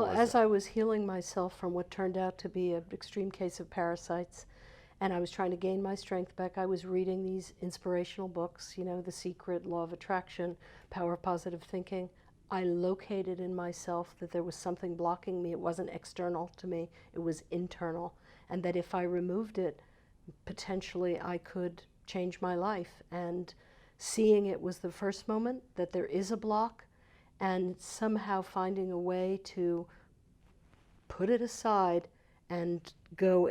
Well, as I was healing myself from what turned out to be an extreme case of parasites, and I was trying to gain my strength back, I was reading these inspirational books, you know, The Secret, Law of Attraction, Power of Positive Thinking. I located in myself that there was something blocking me. It wasn't external to me, it was internal. And that if I removed it, potentially I could change my life. And seeing it was the first moment that there is a block, and somehow finding a way to put it aside and go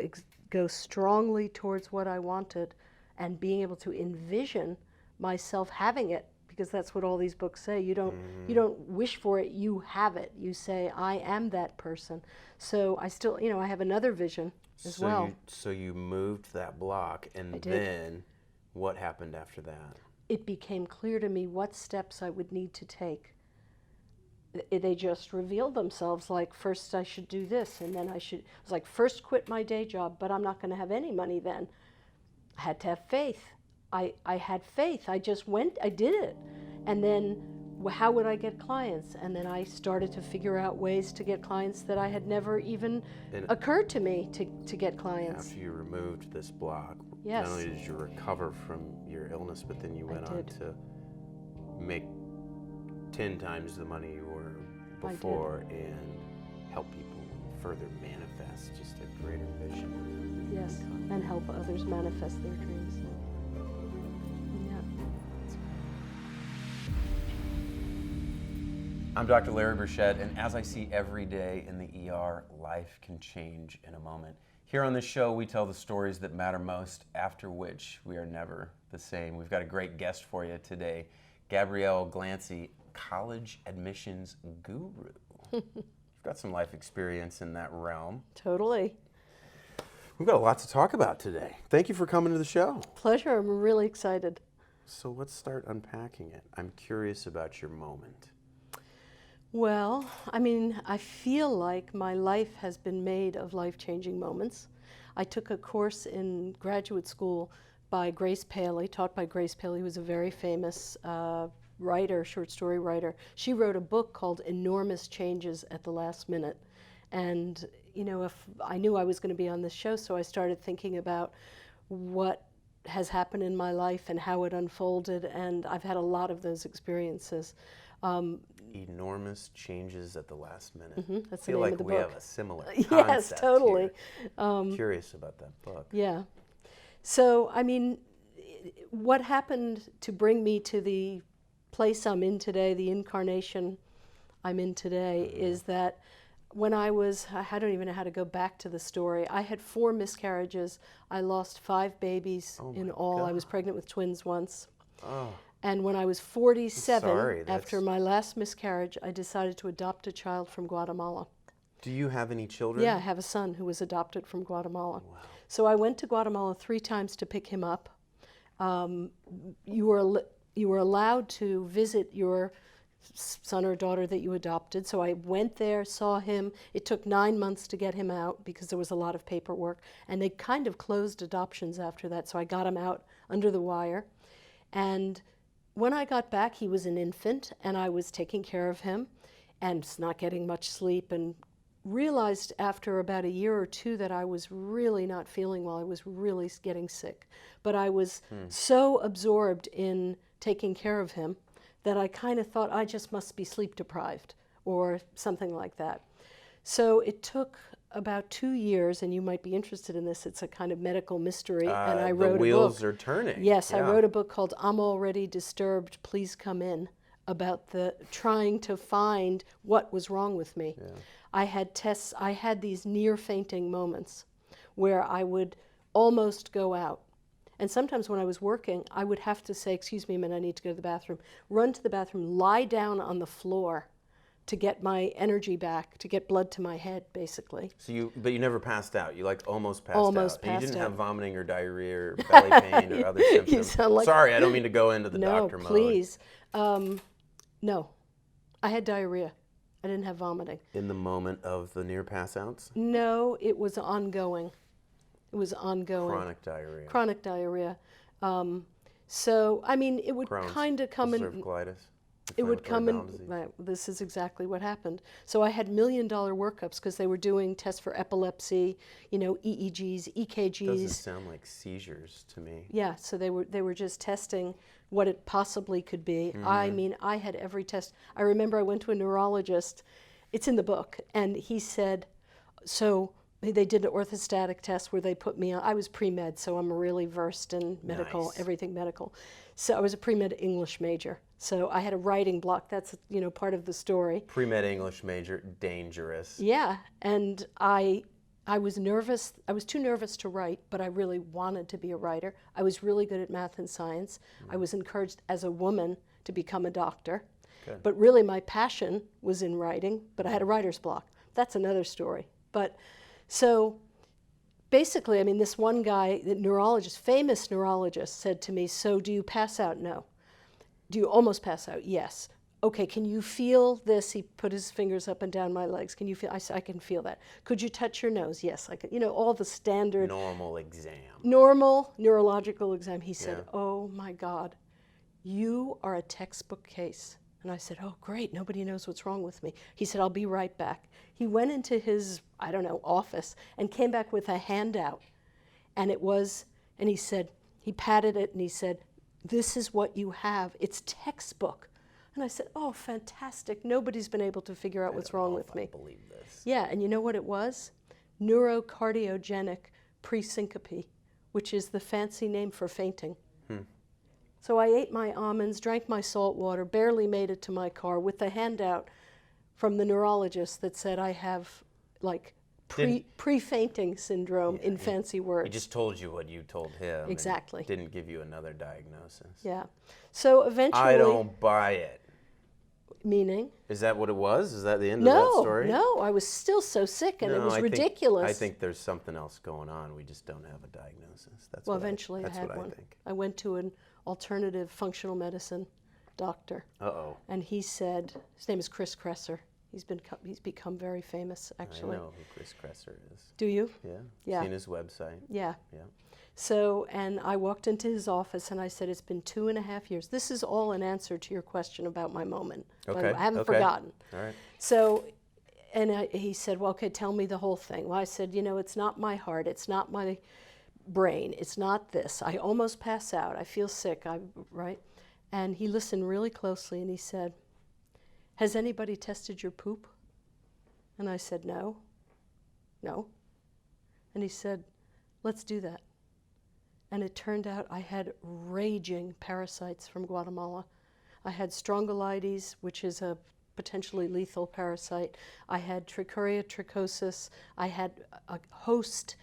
strongly towards what I wanted, and being able to envision myself having it, because that's what all these books say. You don't wish for it, you have it. You say, I am that person. So I still, I have another vision as well. So you moved that block, and then what happened after that? It became clear to me what steps I would need to take. They just revealed themselves, like, first I should do this, and then it was like, first quit my day job, but I'm not going to have any money then. I had to have faith. I had faith. I just went, I did it. And then how would I get clients? And then I started to figure out ways to get clients that I had never even occurred to me to get clients. After you removed this block, yes. Not only did you recover from your illness, but then you went on to make 10 times the money you were before and help people further manifest just a greater vision. Yes, and help others manifest their dreams. I'm Dr. Larry Burchett, and as I see every day in the ER, life can change in a moment. Here on this show, we tell the stories that matter most, after which we are never the same. We've got a great guest for you today, Gabrielle Glancy, college admissions guru. You've got some life experience in that realm. Totally. We've got a lot to talk about today. Thank you for coming to the show. Pleasure. I'm really excited. So let's start unpacking it. I'm curious about your moment. Well, I feel like my life has been made of life-changing moments. I took a course in graduate school by Grace Paley, taught by Grace Paley, who was a very famous writer, short story writer. She wrote a book called Enormous Changes at the Last Minute. And, if I knew I was going to be on this show, so I started thinking about what has happened in my life and how it unfolded, and I've had a lot of those experiences. Enormous changes at the last minute. Mm-hmm, that's I feel the name like of the we book. have a similar concept. Yes, totally. Here. Curious about that book. Yeah. So, what happened to bring me to the place I'm in today, the incarnation I'm in today, is that when I don't even know how to go back to the story. I had 4 miscarriages. I lost 5 babies in all. God. I was pregnant with twins once. Oh. And when I was 47, after my last miscarriage, I decided to adopt a child from Guatemala. Do you have any children? Yeah, I have a son who was adopted from Guatemala. Wow. So I went to Guatemala 3 times to pick him up. You were allowed to visit your son or daughter that you adopted. So I went there, saw him. It took 9 months to get him out because there was a lot of paperwork. And they kind of closed adoptions after that. So I got him out under the wire. And when I got back, he was an infant, and I was taking care of him and not getting much sleep, and realized after about a year or 2 that I was really not feeling well. I was really getting sick. But I was so absorbed in taking care of him that I kind of thought I just must be sleep deprived or something like that. So it took about 2 years, and you might be interested in this. It's a kind of medical mystery, and I wrote a book. The wheels are turning. Yes, yeah. I wrote a book called I'm Already Disturbed, Please Come In, about trying to find what was wrong with me. Yeah. I had these near fainting moments where I would almost go out. And sometimes when I was working, I would have to say, excuse me a minute, I need to go to the bathroom, run to the bathroom, lie down on the floor to get my energy back, to get blood to my head, basically. But you never passed out. You almost passed out. Almost passed out. You didn't have vomiting or diarrhea or belly pain or other symptoms. You sound like... Sorry, I don't mean to go into the doctor mode. No, please. No, I had diarrhea. I didn't have vomiting. In the moment of the near pass outs? No, it was ongoing. It was ongoing. Chronic diarrhea. Chronic diarrhea. So, it would kind of come in... Ulcerative colitis? It would come in, disease. right, this is exactly what happened. So I had $1 million workups because they were doing tests for epilepsy, EEGs, EKGs. Doesn't sound like seizures to me. Yeah, so they were just testing what it possibly could be. I mean, I had every test. I remember I went to a neurologist, it's in the book, and he said, so they did an orthostatic test where they put me on, I was pre-med, so I'm really versed in medical, Nice. everything medical. So I was a pre-med English major. So I had a writing block, that's, part of the story. Pre-med English major, dangerous. Yeah, and I was nervous. I was too nervous to write, but I really wanted to be a writer. I was really good at math and science. I was encouraged as a woman to become a doctor. Good. But really my passion was in writing, but I had a writer's block. That's another story. But so basically, I mean, this one guy, the neurologist, famous neurologist, said to me, so do you pass out? No. Do you almost pass out? Yes. Okay, can you feel this? He put his fingers up and down my legs. Can you feel? I said, I can feel that. Could you touch your nose? Yes, I could. All the standard Normal exam. normal neurological exam. He said, Yeah. oh my God, you are a textbook case. And I said, oh great, nobody knows what's wrong with me. He said, I'll be right back. He went into his, office and came back with a handout. And he said, he patted it and he said, this is what you have. It's textbook. And I said, oh, fantastic. Nobody's been able to figure out what's wrong with me. I believe this. Yeah, and you know what it was? Neurocardiogenic presyncope, which is the fancy name for fainting. So I ate my almonds, drank my salt water, barely made it to my car with a handout from the neurologist that said I have pre-fainting syndrome in fancy words. He just told you what you told him. and Exactly. didn't give you another diagnosis. Yeah. So eventually... I don't buy it. Meaning? Is that what it was? Is that the end of that story? No, I was still so sick and it was I think- ridiculous. I think there's something else going on. We just don't have a diagnosis. That's Well, what eventually that's I had what one. I think. I went to an alternative functional medicine doctor, Uh-oh. and he said, his name is Chris Kresser. He's become very famous, actually. I know who Chris Kresser is. Do you? Yeah. Yeah. Seen his website. Yeah. Yeah. So, and I walked into his office and I said, it's been 2.5 years. This is all an answer to your question about my moment. By the way, I haven't forgotten. All right. So, and he said, well, okay, tell me the whole thing. Well, I said, it's not my heart. It's not my brain. It's not this. I almost pass out. I feel sick. Right? And he listened really closely and he said, has anybody tested your poop? And I said, no. No. And he said, let's do that. And it turned out I had raging parasites from Guatemala. I had strongylides, which is a potentially lethal parasite. I had trichuria trichosis. I had a host,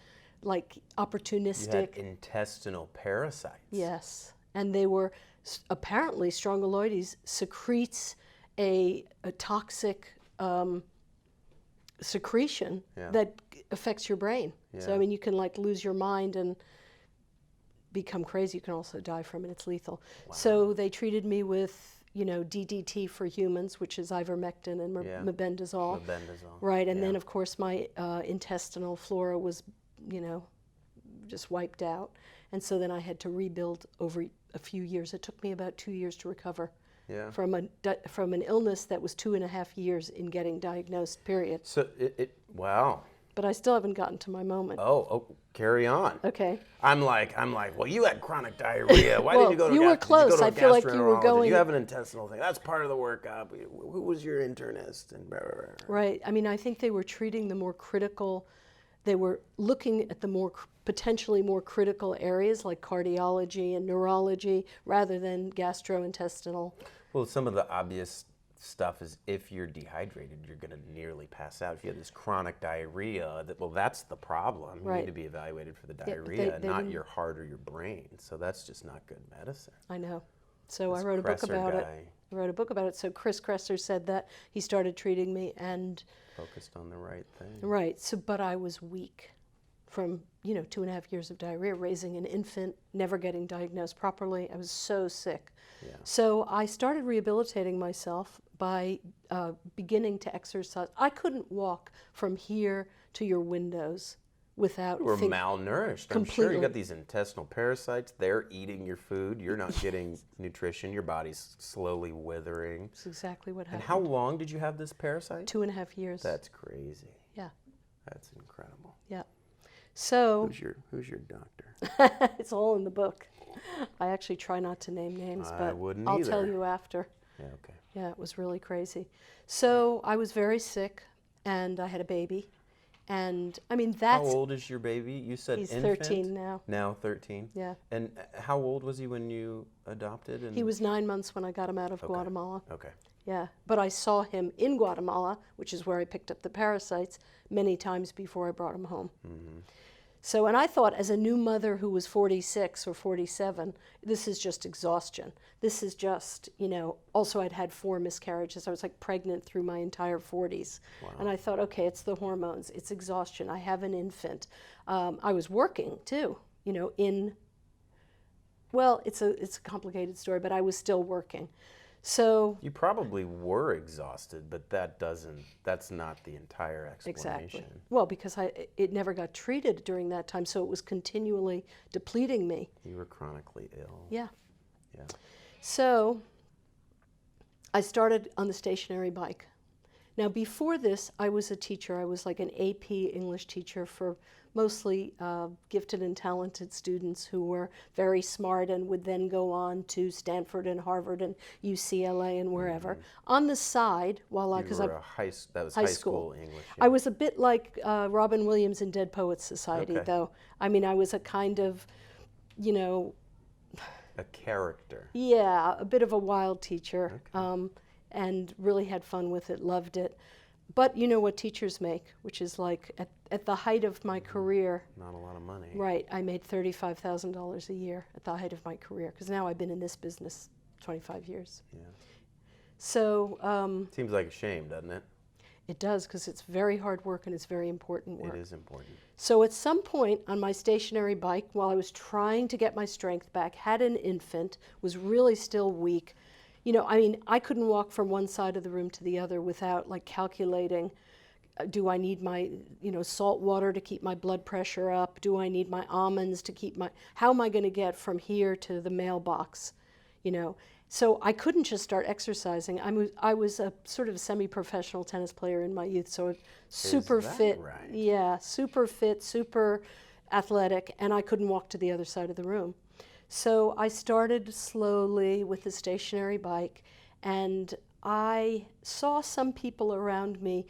opportunistic. You had intestinal parasites. Yes. And they were, apparently, strongyloides secretes a toxic secretion that affects your brain. So, I mean, you can lose your mind and become crazy. You can also die from it. It's lethal. Wow. So they treated me with, DDT for humans, which is ivermectin and mebendazole. Right, and then of course my intestinal flora was, just wiped out. And so then I had to rebuild over a few years. It took me about 2 years to recover from an illness that was 2.5 years in getting diagnosed, period. So wow. But I still haven't gotten to my moment. Oh, carry on. Okay. I'm like, well, you had chronic diarrhea. Why didn't you go to you were close. I feel like you were going. You have an intestinal thing. That's part of the workup. Who was your internist? And blah, blah, blah. Right. I mean, I think they were treating the more critical. They were looking at the potentially more critical areas like cardiology and neurology rather than gastrointestinal. Well, some of the obvious stuff is if you're dehydrated, you're going to nearly pass out. If you have this chronic diarrhea, that's the problem. You Right. need to be evaluated for the diarrhea, they not didn't- your heart or your brain. So that's just not good medicine. I know. So This I wrote a book Kresser about it. guy I wrote a book about it. So Chris Kresser said that he started treating me, and focused on the right thing. right. So, but I was weak from 2.5 years of diarrhea, raising an infant, never getting diagnosed properly. I was so sick. Yeah. So I started rehabilitating myself by beginning to exercise. I couldn't walk from here to your windows without You were think malnourished. I'm sure you got these intestinal parasites. They're eating your food. You're not getting nutrition. Your body's slowly withering. That's exactly what And happened. how long did you have this parasite? 2.5 years. That's crazy. Yeah. That's incredible. Yeah. So Who's your doctor? it's all in the book. I actually try not to name names, I but wouldn't I'll either. tell you after. Yeah, okay. Yeah, it was really crazy. So I was very sick, and I had a baby. And I mean, How that's, old is your baby? You said he's infant? 13 now. Now 13? Yeah. And how old was he when you adopted? And He was 9 months when I got him out of Guatemala. Okay. Yeah, but I saw him in Guatemala, which is where I picked up the parasites, many times before I brought him home. Mm-hmm. So, and I thought as a new mother who was 46 or 47, this is just exhaustion. This is just, also I'd had 4 miscarriages. I was like pregnant through my entire 40s. Wow. And I thought, okay, it's the hormones, it's exhaustion. I have an infant. I was working too, well, it's a complicated story, but I was still working. So You probably were exhausted, but that's not the entire explanation. exactly. Well, because it never got treated during that time, so it was continually depleting me. You were chronically ill. Yeah. Yeah. So I started on the stationary bike. Now, before this, I was a teacher. I was like an AP English teacher for mostly gifted and talented students who were very smart and would then go on to Stanford and Harvard and UCLA and wherever. Mm-hmm. On the side, while I, because that was high school English. Yeah. I was a bit like Robin Williams in Dead Poets Society, Okay. though. I mean, I was a kind of, a character. yeah, a bit of a wild teacher, and really had fun with it, loved it. But you know what teachers make, which is like at the height of my career. Not a lot of money. Right, I made $35,000 a year at the height of my career, because now I've been in this business 25 years. Yeah. So Seems like a shame, doesn't it? it does, because it's very hard work and it's very important work. It is important. So at some point on my stationary bike, while I was trying to get my strength back, had an infant, was really still weak. I couldn't walk from one side of the room to the other without like calculating, do I need my, salt water to keep my blood pressure up? Do I need my almonds to keep how am I going to get from here to the mailbox? So I couldn't just start exercising. I was a sort of a semi-professional tennis player in my youth, so super fit. Right? Yeah, super fit, super athletic, and I couldn't walk to the other side of the room. So I started slowly with the stationary bike, and I saw some people around me,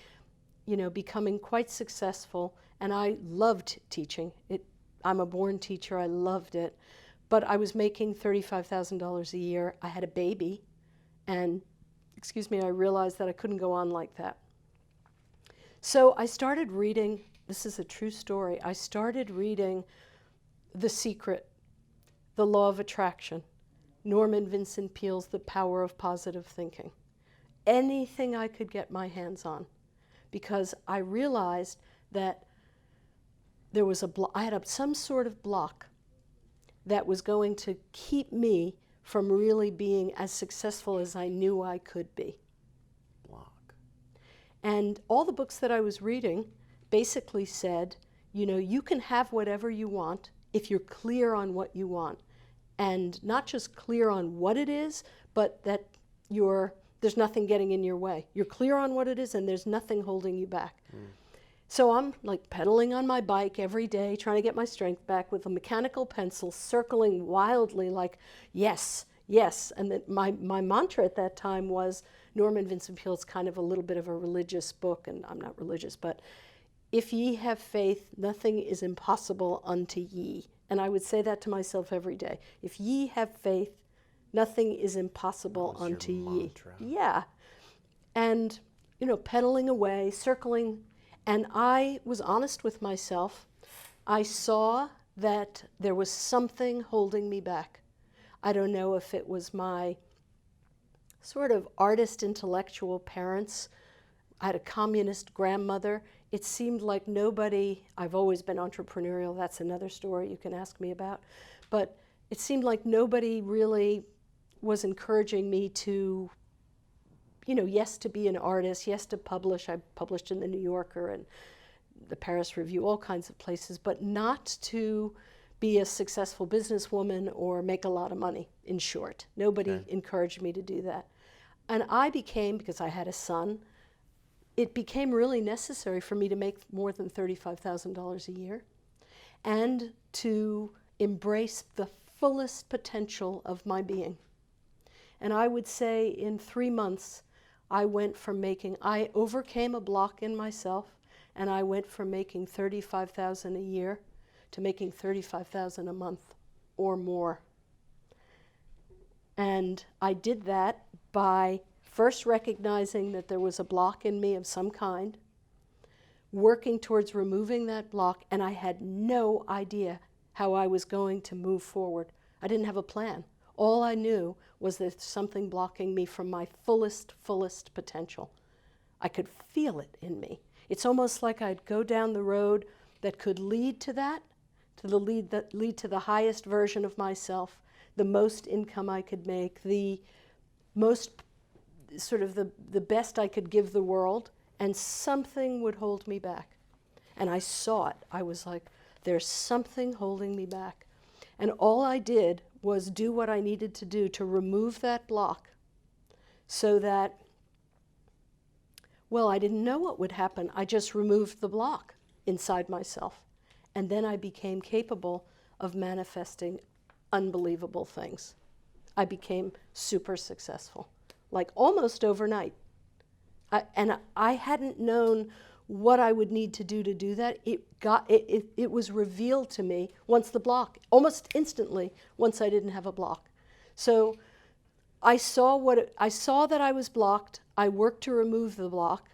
becoming quite successful, and I loved teaching. I'm a born teacher, I loved it. But I was making $35,000 a year. I had a baby, and, I realized that I couldn't go on like that. So I started reading, this is a true story, I started reading The Secret, The Law of Attraction, Norman Vincent Peale's The Power of Positive Thinking. Anything I could get my hands on, because I realized that there was I had some sort of block that was going to keep me from really being as successful as I knew I could be. Block. And all the books that I was reading basically said, you can have whatever you want if you're clear on what you want. And not just clear on what it is, but that there's nothing getting in your way. You're clear on what it is and there's nothing holding you back. So I'm like pedaling on my bike every day, trying to get my strength back with a mechanical pencil, circling wildly like, yes, yes. And then my mantra at that time was, Norman Vincent Peale's kind of a little bit of a religious book, and I'm not religious, but if ye have faith, nothing is impossible unto ye. And I would say that to myself every day. If ye have faith, nothing is impossible unto ye. Mantra. Yeah. And, pedaling away, circling. And I was honest with myself. I saw that there was something holding me back. I don't know if it was my sort of artist intellectual parents. I had a communist grandmother. It seemed like I've always been entrepreneurial, that's another story you can ask me about, but it seemed like nobody really was encouraging me to, yes, to be an artist, yes, to publish. I published in the New Yorker and the Paris Review, all kinds of places, but not to be a successful businesswoman or make a lot of money, in short. Nobody encouraged me to do that. And I became, because I had a son, it became really necessary for me to make more than $35,000 a year and to embrace the fullest potential of my being. And I would say in 3 months, I overcame a block in myself, and I went from making $35,000 a year to making $35,000 a month or more. And I did that by first recognizing that there was a block in me of some kind, working towards removing that block, and I had no idea how I was going to move forward. I didn't have a plan. All I knew was there's something blocking me from my fullest potential. I could feel it in me. It's almost like I'd go down the road that could lead to that, lead to the highest version of myself, the most income I could make, the most sort of the best I could give the world, and something would hold me back. And I saw it. I was like, there's something holding me back. And all I did was do what I needed to do to remove that block so that, well, I didn't know what would happen. I just removed the block inside myself. And then I became capable of manifesting unbelievable things. I became super successful, like almost overnight. And I hadn't known what I would need to do that. It was revealed to me once the block, almost instantly, once I didn't have a block. So I saw that I was blocked. I worked to remove the block,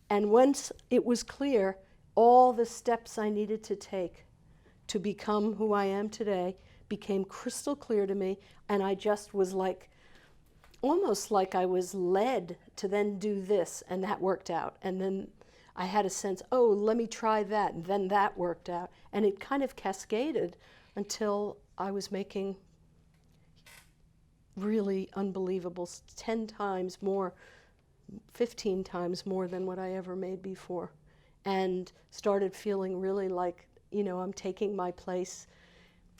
and once it was clear, all the steps I needed to take to become who I am today became crystal clear to me, and I just was like, almost like I was led to then do this, and that worked out. And then I had a sense, oh, let me try that, and then that worked out. And it kind of cascaded until I was making really unbelievable 10 times more, 15 times more than what I ever made before. And started feeling really like, I'm taking my place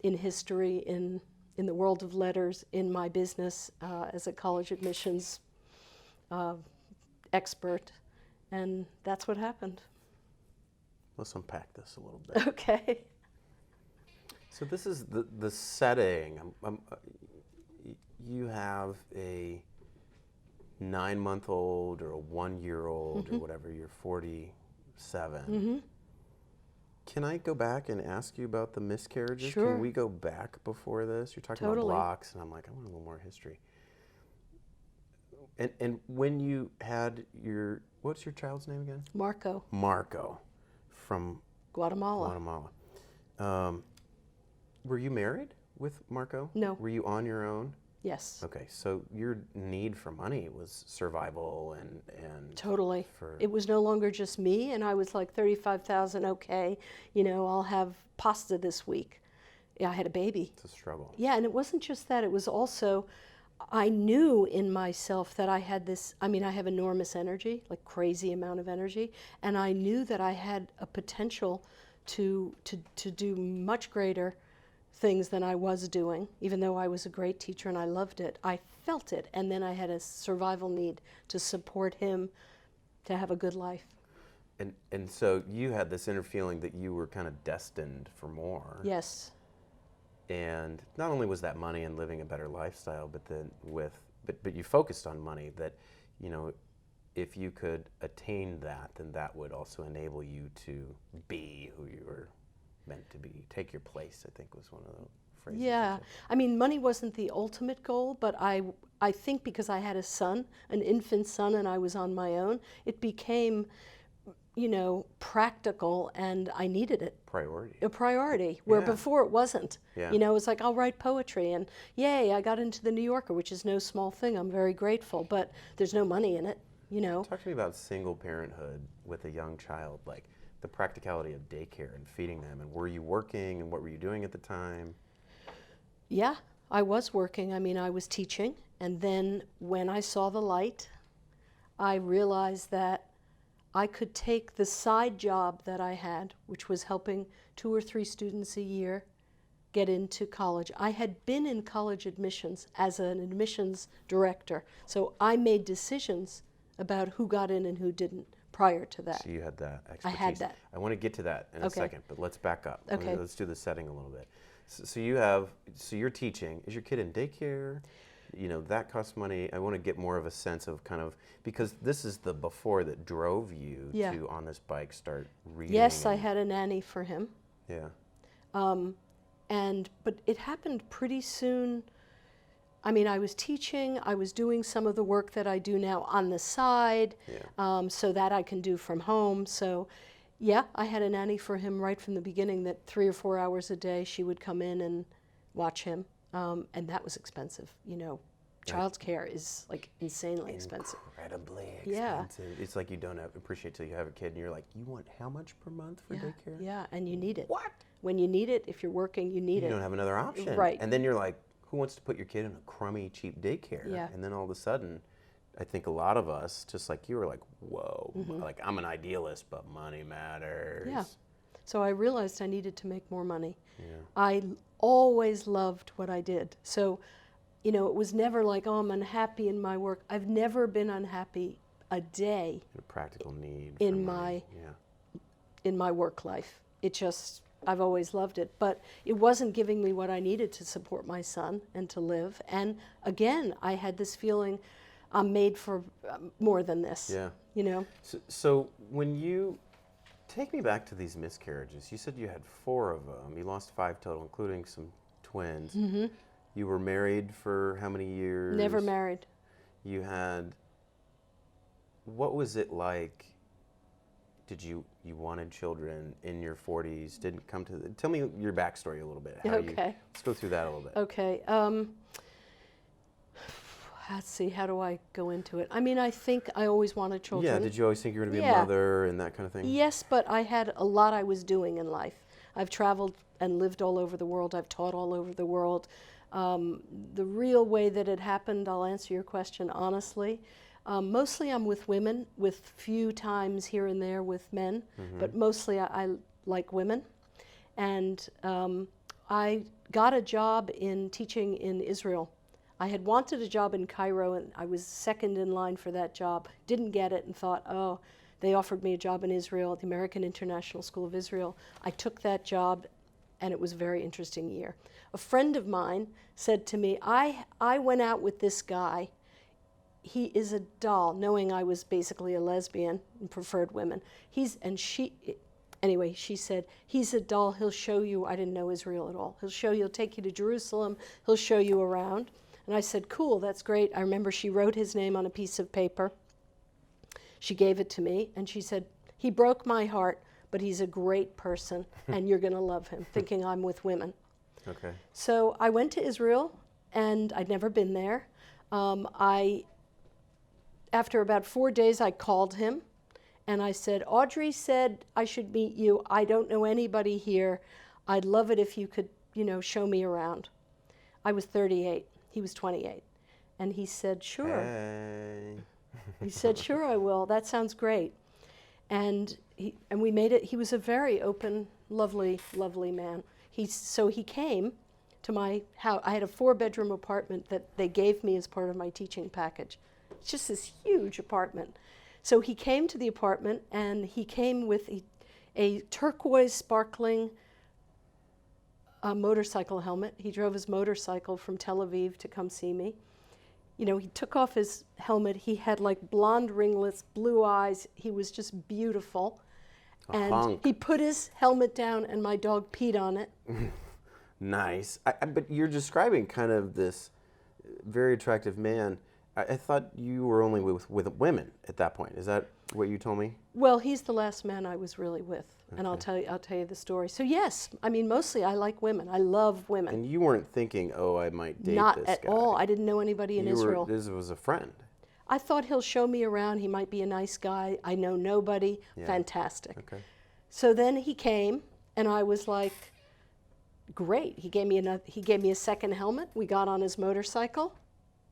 in history, in the world of letters, in my business as a college admissions expert. And that's what happened. Let's unpack this a little bit. Okay. So this is the setting. You have a 9-month-old or a 1-year-old or whatever, you're 47. Can I go back and ask you about the miscarriages? Sure. Can we go back before this? You're talking about blocks, and I'm like, I want a little more history. And when you had what's your child's name again? Marco. Marco, from Guatemala. Were you married with Marco? No. Were you on your own? Yes. Okay, so your need for money was survival and totally. It was no longer just me, and I was like, 35,000, okay, I'll have pasta this week. Yeah, I had a baby. It's a struggle. Yeah, and it wasn't just that. It was also, I knew in myself that I had this, I have enormous energy, like crazy amount of energy, and I knew that I had a potential to do much greater things than I was doing. Even though I was a great teacher and I loved it, I felt it, and then I had a survival need to support him to have a good life. And so you had this inner feeling that you were kind of destined for more. Yes. And not only was that money and living a better lifestyle, but then but you focused on money, that if you could attain that, then that would also enable you to be who you were meant to be. Take your place, I think, was one of the phrases. Yeah, money wasn't the ultimate goal, but I think because I had a son, an infant son, and I was on my own, it became, practical, and I needed it. A priority, where before it wasn't. Yeah. It was like, I'll write poetry, and yay, I got into the New Yorker, which is no small thing. I'm very grateful, but there's no money in it, Talk to me about single parenthood with a young child, like the practicality of daycare and feeding them, and were you working, and what were you doing at the time? Yeah, I was working. I was teaching, and then when I saw the light, I realized that I could take the side job that I had, which was helping 2 or 3 students a year get into college. I had been in college admissions as an admissions director, so I made decisions about who got in and who didn't prior to that. So you had that expertise. I had that. I want to get to that in a second, but let's back up. Okay. Let's do the setting a little bit. So you're teaching. Is your kid in daycare? You know, that costs money. I want to get more of a sense of kind of, because this is the before that drove you to, on this bike, start reading. Yes, I had a nanny for him. Yeah. But it happened pretty soon. I mean, I was teaching, I was doing some of the work that I do now on the side, so that I can do from home. So, yeah, I had a nanny for him right from the beginning, that 3 or 4 hours a day she would come in and watch him. And that was expensive. You know, child's care is like insanely expensive. Incredibly expensive. Yeah. It's like you don't appreciate till you have a kid and you're like, you want how much per month for daycare? Yeah, and you need it. What? When you need it, if you're working, you need it. You don't have another option. Right. And then you're like, who wants to put your kid in a crummy, cheap daycare? Yeah. And then all of a sudden, I think a lot of us, just like you, were like, whoa, like I'm an idealist, but money matters. Yeah. So I realized I needed to make more money. Yeah. I always loved what I did. So, you know, it was never like, oh, I'm unhappy in my work. I've never been unhappy a day A practical need in for my money. in my work life. It just, I've always loved it, but it wasn't giving me what I needed to support my son and to live. And again, I had this feeling I'm made for more than this. Yeah. You know. So when you take me back to these miscarriages, you said you had 4 of them. You lost 5 total, including some twins. Mm-hmm. You were married for how many years? Never married. You had, what was it like? Did you wanted children in your 40s, didn't come to tell me your backstory a little bit. Let's go through that a little bit. Okay. Let's see, how do I go into it? I mean, I think I always wanted children. Yeah, did you always think you were going to be a mother and that kind of thing? Yes, but I had a lot I was doing in life. I've traveled and lived all over the world. I've taught all over the world. The real way that it happened, I'll answer your question honestly. Mostly I'm with women, with few times here and there with men, but mostly I like women. And I got a job in teaching in Israel. I had wanted a job in Cairo, and I was second in line for that job. Didn't get it and thought, oh, they offered me a job in Israel at the American International School of Israel. I took that job, and it was a very interesting year. A friend of mine said to me, I went out with this guy. He is a doll, knowing I was basically a lesbian and preferred women. Anyway, she said, he's a doll, he'll show you. I didn't know Israel at all. He'll take you to Jerusalem, he'll show you around. And I said, cool, that's great. I remember she wrote his name on a piece of paper. She gave it to me, and she said, he broke my heart, but he's a great person, and you're going to love him, thinking I'm with women. Okay. So I went to Israel, and I'd never been there. After about 4 days, I called him, and I said, Audrey said I should meet you. I don't know anybody here. I'd love it if you could, show me around. I was 38. He was 28. And he said, sure. Hey. He said, sure, I will. That sounds great. And we made it. He was a very open, lovely, lovely man. So he came to my house. I had a 4-bedroom apartment that they gave me as part of my teaching package. It's just this huge apartment. So he came to the apartment, and he came with a turquoise sparkling motorcycle helmet. He drove his motorcycle from Tel Aviv to come see me. He took off his helmet. He had like blonde ringlets, blue eyes. He was just beautiful. And he put his helmet down, and my dog peed on it. Nice. But you're describing kind of this very attractive man. I thought you were only with women at that point. Is that what you told me? Well, he's the last man I was really with, and I'll tell you the story. So yes, I mean, mostly I like women. I love women. And you weren't thinking, oh, I might date this guy. Not at all. I didn't know anybody in Israel. This was a friend. I thought he'll show me around. He might be a nice guy. I know nobody. Yeah. Fantastic. Okay. So then he came, and I was like, great. He gave me a second helmet. We got on his motorcycle.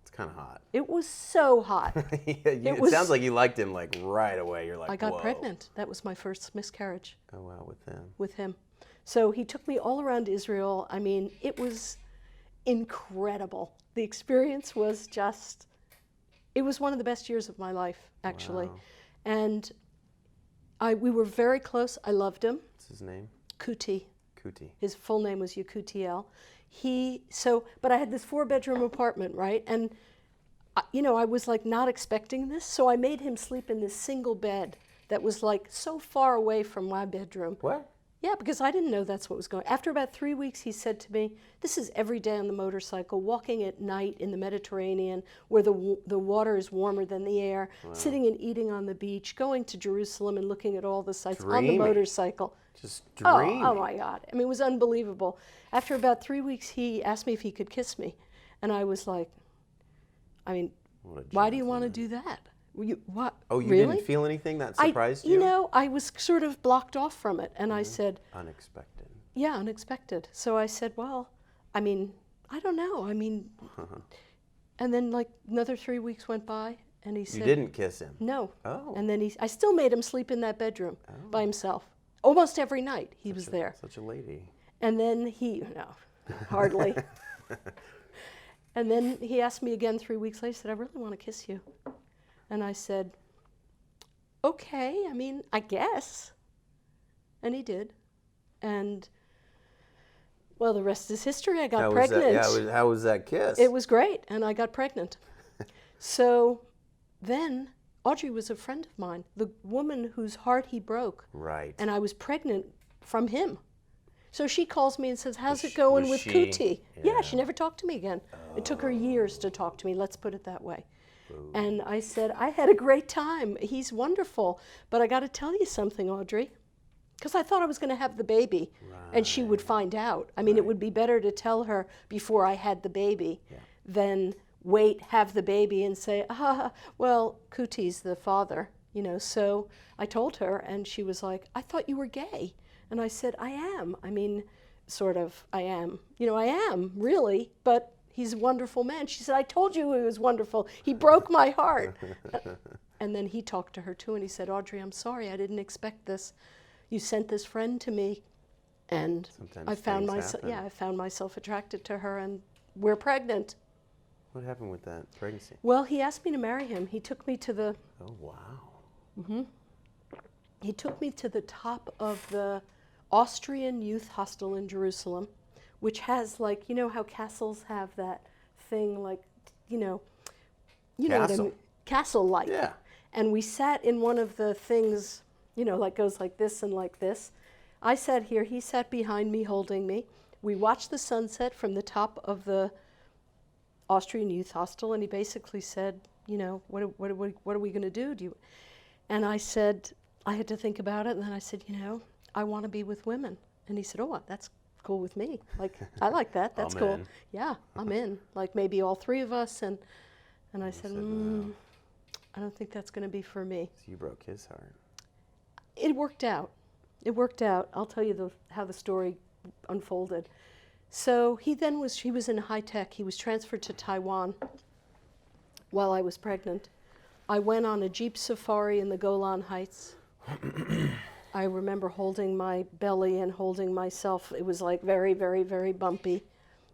It's kind of hot. It was so hot. It sounds like you liked him like right away. You're like, I got whoa. pregnant. That was my first miscarriage. Oh, wow, with him. With him. So he took me all around Israel. I mean, it was incredible. The experience was just, it was one of the best years of my life, actually. Wow. And we were very close. I loved him. What's his name? Kuti. Kuti. His full name was Yakutiel. But I had this 4-bedroom apartment, right? And, I was like not expecting this. So I made him sleep in this single bed that was like so far away from my bedroom. What? Yeah, because I didn't know that's what was going on. After about 3 weeks, he said to me, this is every day on the motorcycle, walking at night in the Mediterranean where the water is warmer than the air, sitting and eating on the beach, going to Jerusalem and looking at all the sights on the motorcycle. Just dreamy. Oh my God. I mean, it was unbelievable. After about 3 weeks, he asked me if he could kiss me. And I was like, why do you want to do that? What? Oh, you really? didn't feel anything that surprised you? I was sort of blocked off from it. And I said... Unexpected. Yeah, unexpected. So I said, well, I don't know. And then like another 3 weeks went by and he said... You didn't kiss him? No. Oh. And then I still made him sleep in that bedroom by himself. Almost every night he was there. Such a lady. And then hardly. And then he asked me again 3 weeks later, he said, I really want to kiss you. And I said, okay, I guess. And he did. And, well, the rest is history. I got pregnant. How was that kiss? It was great, and I got pregnant. So then Audrey was a friend of mine, the woman whose heart he broke. Right. And I was pregnant from him. So she calls me and says, how's it going with Kuti? Yeah, she never talked to me again. Oh. It took her years to talk to me, let's put it that way. Ooh. And I said, I had a great time. He's wonderful. But I got to tell you something, Audrey. Because I thought I was going to have the baby, and she would find out. It would be better to tell her before I had the baby than wait, have the baby, and say, well, Kuti's the father, So I told her, and she was like, I thought you were gay. And I said, I am. Sort of, I am. I am, really, but he's a wonderful man. She said, I told you he was wonderful. He broke my heart. And then he talked to her, too, and he said, Audrey, I'm sorry. I didn't expect this. You sent this friend to me, and I found myself attracted to her, and we're pregnant. What happened with that pregnancy? Well, he asked me to marry him. He took me to the... Oh, wow. Mm-hmm. He took me to the top of the Austrian youth hostel in Jerusalem, which has, like, how castles have that thing, like, castle-like. Yeah. And we sat in one of the things, like goes like this and like this. I sat here, he sat behind me holding me. We watched the sunset from the top of the Austrian youth hostel, and he basically said, what are we going to do? And I said, I had to think about it, and then I said, I want to be with women. And he said, oh, that's cool with me. Like, I like that. That's cool. In. Yeah, I'm in. Like maybe all three of us. And I said, no. I don't think that's going to be for me. So you broke his heart. It worked out. I'll tell you how the story unfolded. So he was in high tech. He was transferred to Taiwan while I was pregnant. I went on a Jeep safari in the Golan Heights. I remember holding my belly and holding myself. It was like very, very, very bumpy.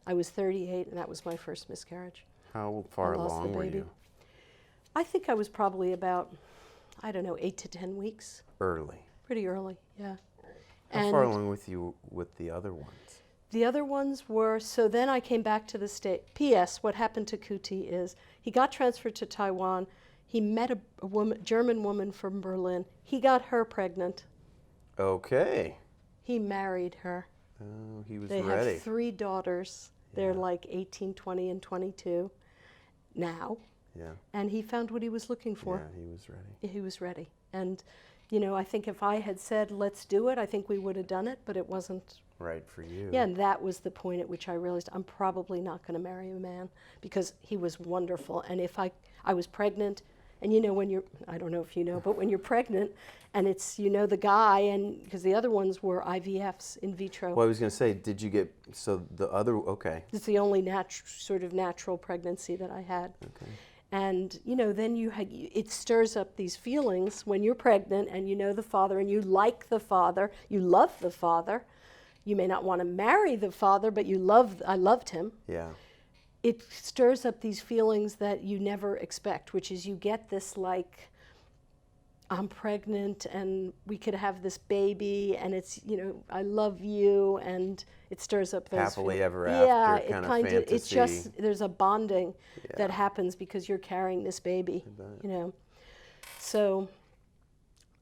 I was 38, and that was my first miscarriage. How far along were you? I think I was probably about, 8 to 10 weeks. Early. Pretty early, yeah. How far along with you with the other ones? The other ones were, so then I came back to the States. P.S., what happened to Kuti is he got transferred to Taiwan. He met a woman, German woman from Berlin. He got her pregnant. Okay. He married her. Oh, he was ready. They have 3 daughters. Yeah. They're like 18, 20, and 22 now. Yeah. And he found what he was looking for. Yeah, he was ready. He was ready. And, I think if I had said, let's do it, I think we would have done it, but it wasn't right for you. Yeah, and that was the point at which I realized I'm probably not going to marry a man because he was wonderful. And if I was pregnant, And when you're, I don't know if you know, but when you're pregnant and it's, the guy, and because the other ones were IVFs, in vitro. Well, I was going to say, did you get, so the other, okay. It's the only sort of natural pregnancy that I had. Okay. And, then it stirs up these feelings when you're pregnant and you know the father and you like the father, you love the father. You may not want to marry the father, but I loved him. Yeah. It stirs up these feelings that you never expect, which is you get this like, I'm pregnant and we could have this baby and it's, I love you, and it stirs up those happily ever after kind of fantasy. It's just, there's a bonding that happens because you're carrying this baby, So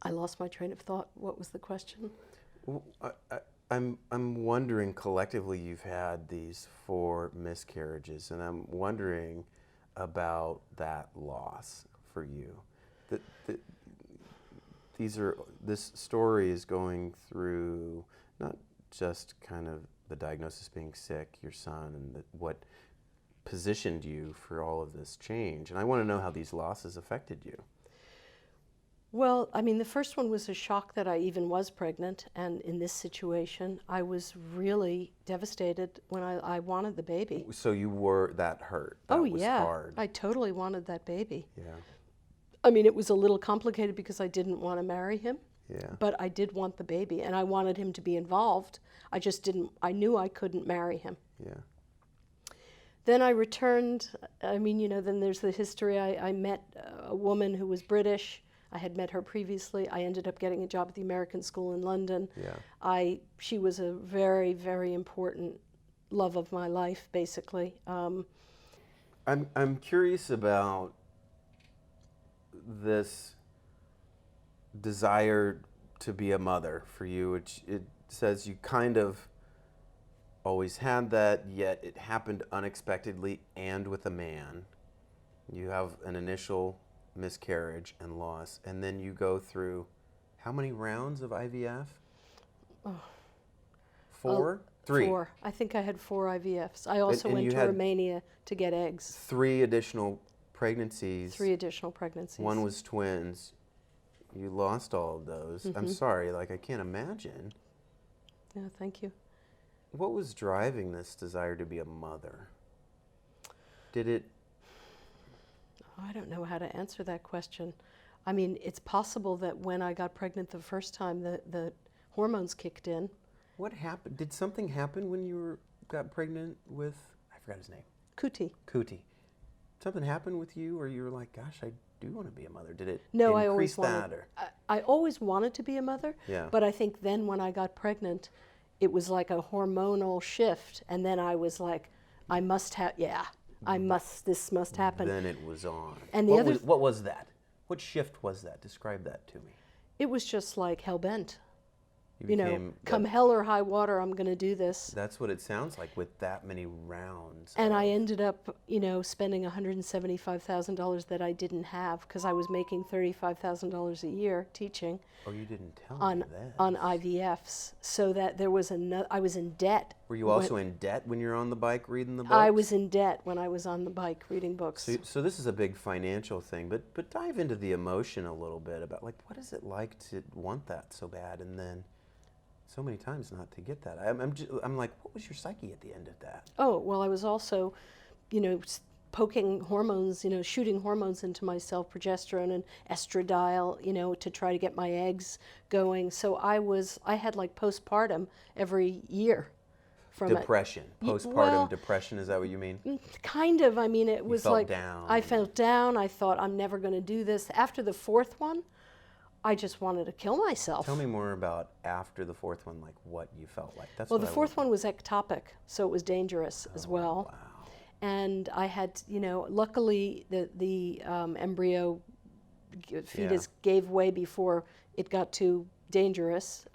I lost my train of thought. What was the question? Well, I'm wondering, collectively you've had these 4 miscarriages, and I'm wondering about that loss for you. This story is going through not just kind of the diagnosis being sick, your son, and what positioned you for all of this change. And I want to know how these losses affected you. Well, I mean, the first one was a shock that I even was pregnant, and in this situation, I was really devastated when I wanted the baby. So you were that hurt? That was hard. I totally wanted that baby. Yeah. I mean, it was a little complicated because I didn't want to marry him. Yeah. But I did want the baby, and I wanted him to be involved. I knew I couldn't marry him. Yeah. Then I returned. Then there's the history. I met a woman who was British. I had met her previously. I ended up getting a job at the American School in London. Yeah. She was a very, very important love of my life, basically. I'm curious about this desire to be a mother for you, which it says you kind of always had that, yet it happened unexpectedly and with a man. You have an initial miscarriage and loss, and then you go through how many rounds of IVF? 4? 3? 4. I think I had 4 IVFs. I also went to Romania to get eggs. 3 additional pregnancies. 3 additional pregnancies. 1 was twins. You lost all of those. Mm-hmm. I'm sorry, I can't imagine. Yeah, thank you. What was driving this desire to be a mother? Did it... I don't know how to answer that question. I mean, it's possible that when I got pregnant the first time, the hormones kicked in. What happened? Did something happen when you got pregnant with, I forgot his name. Kuti. Something happened with you, or you were like, gosh, I do want to be a mother? Did it increase that? I always wanted to be a mother, but I think then when I got pregnant, it was like a hormonal shift, and then I was like, this must happen. Then it was on. And what was that? What shift was that? Describe that to me. It was just like hell-bent. Come hell or high water, I'm going to do this. That's what it sounds like with that many rounds. And I ended up, spending $175,000 that I didn't have because I was making $35,000 a year teaching. Oh, you didn't tell me that. On IVFs, so that there was I was in debt. Were you also in debt when you're on the bike reading the books? I was in debt when I was on the bike reading books. So this is a big financial thing, but dive into the emotion a little bit about what is it like to want that so bad and then so many times not to get that. I'm like, what was your psyche at the end of that? Oh, well, I was also, poking hormones, shooting hormones into myself, progesterone and estradiol, to try to get my eggs going. So I had like postpartum every year. Depression, postpartum depression, is that what you mean? Kind of. I mean, it was like, down. I felt down. I thought, I'm never going to do this. After the 4th one, I just wanted to kill myself. Tell me more about after the 4th one, like what you felt like. Well, the 4th one was ectopic, so it was dangerous as well. Wow. And I had, luckily the embryo fetus gave way before it got too dangerous.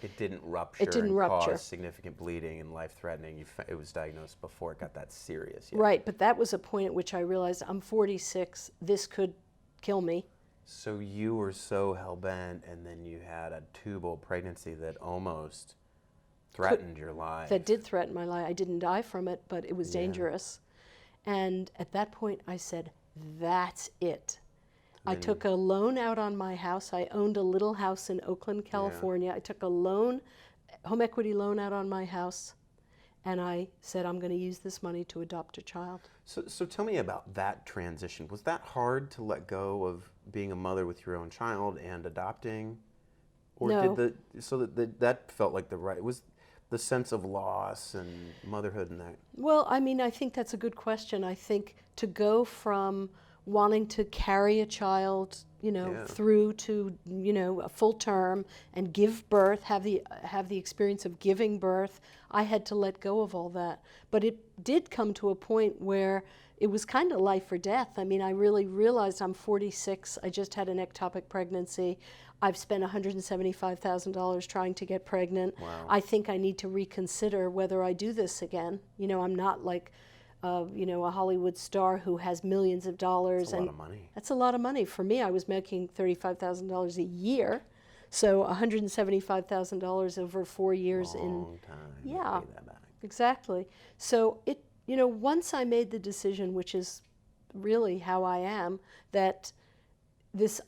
It didn't rupture. Cause significant bleeding and life-threatening. It was diagnosed before it got that serious. Yeah. Right, but that was a point at which I realized I'm 46. This could kill me. So you were so hell-bent, and then you had a tubal pregnancy that almost threatened your life. That did threaten my life. I didn't die from it, but it was dangerous. And at that point, I said, that's it. I took a loan out on my house. I owned a little house in Oakland, California. I took a loan, home equity loan out on my house, and I said, I'm going to use this money to adopt a child. So tell me about that transition. Was that hard to let go of being a mother with your own child and adopting? Or No. that felt like it was the sense of loss and motherhood and that? Well, I mean, I think that's a good question. I think to go from wanting to carry a child, through to, a full term and give birth, have the experience of giving birth, I had to let go of all that. But it did come to a point where it was kind of life or death. I mean, I really realized I'm 46. I just had an ectopic pregnancy. I've spent $175,000 trying to get pregnant. Wow. I think I need to reconsider whether I do this again. I'm not like, a Hollywood star who has millions of dollars. That's a lot of money. That's a lot of money. For me, I was making $35,000 a year. So $175,000 over 4 years. Long time. Yeah, To pay that back. exactly. So once I made the decision, which is really how I am, that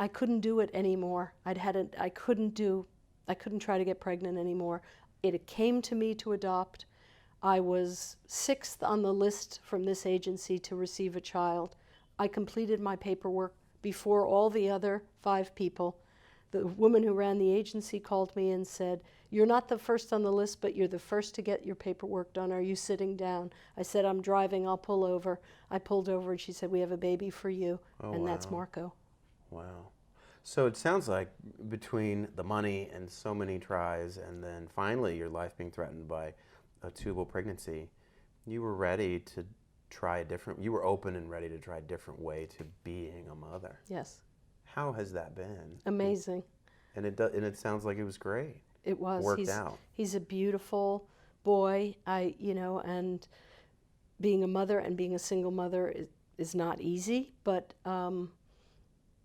I couldn't do it anymore. I couldn't try to get pregnant anymore. It came to me to adopt. I was 6th on the list from this agency to receive a child. I completed my paperwork before all the other 5 people. The woman who ran the agency called me and said, "You're not the first on the list, but you're the first to get your paperwork done. Are you sitting down?" I said, "I'm driving, I'll pull over." I pulled over and she said, "We have a baby for you." Oh, and that's wow. Marco. Wow. So it sounds like between the money and so many tries and then finally your life being threatened by a tubal pregnancy, you were ready to you were open and ready to try a different way to being a mother. Yes. How has that been? Amazing. And it sounds like it was great. It was. Worked out. He's a beautiful boy. And being a mother and being a single mother is not easy, but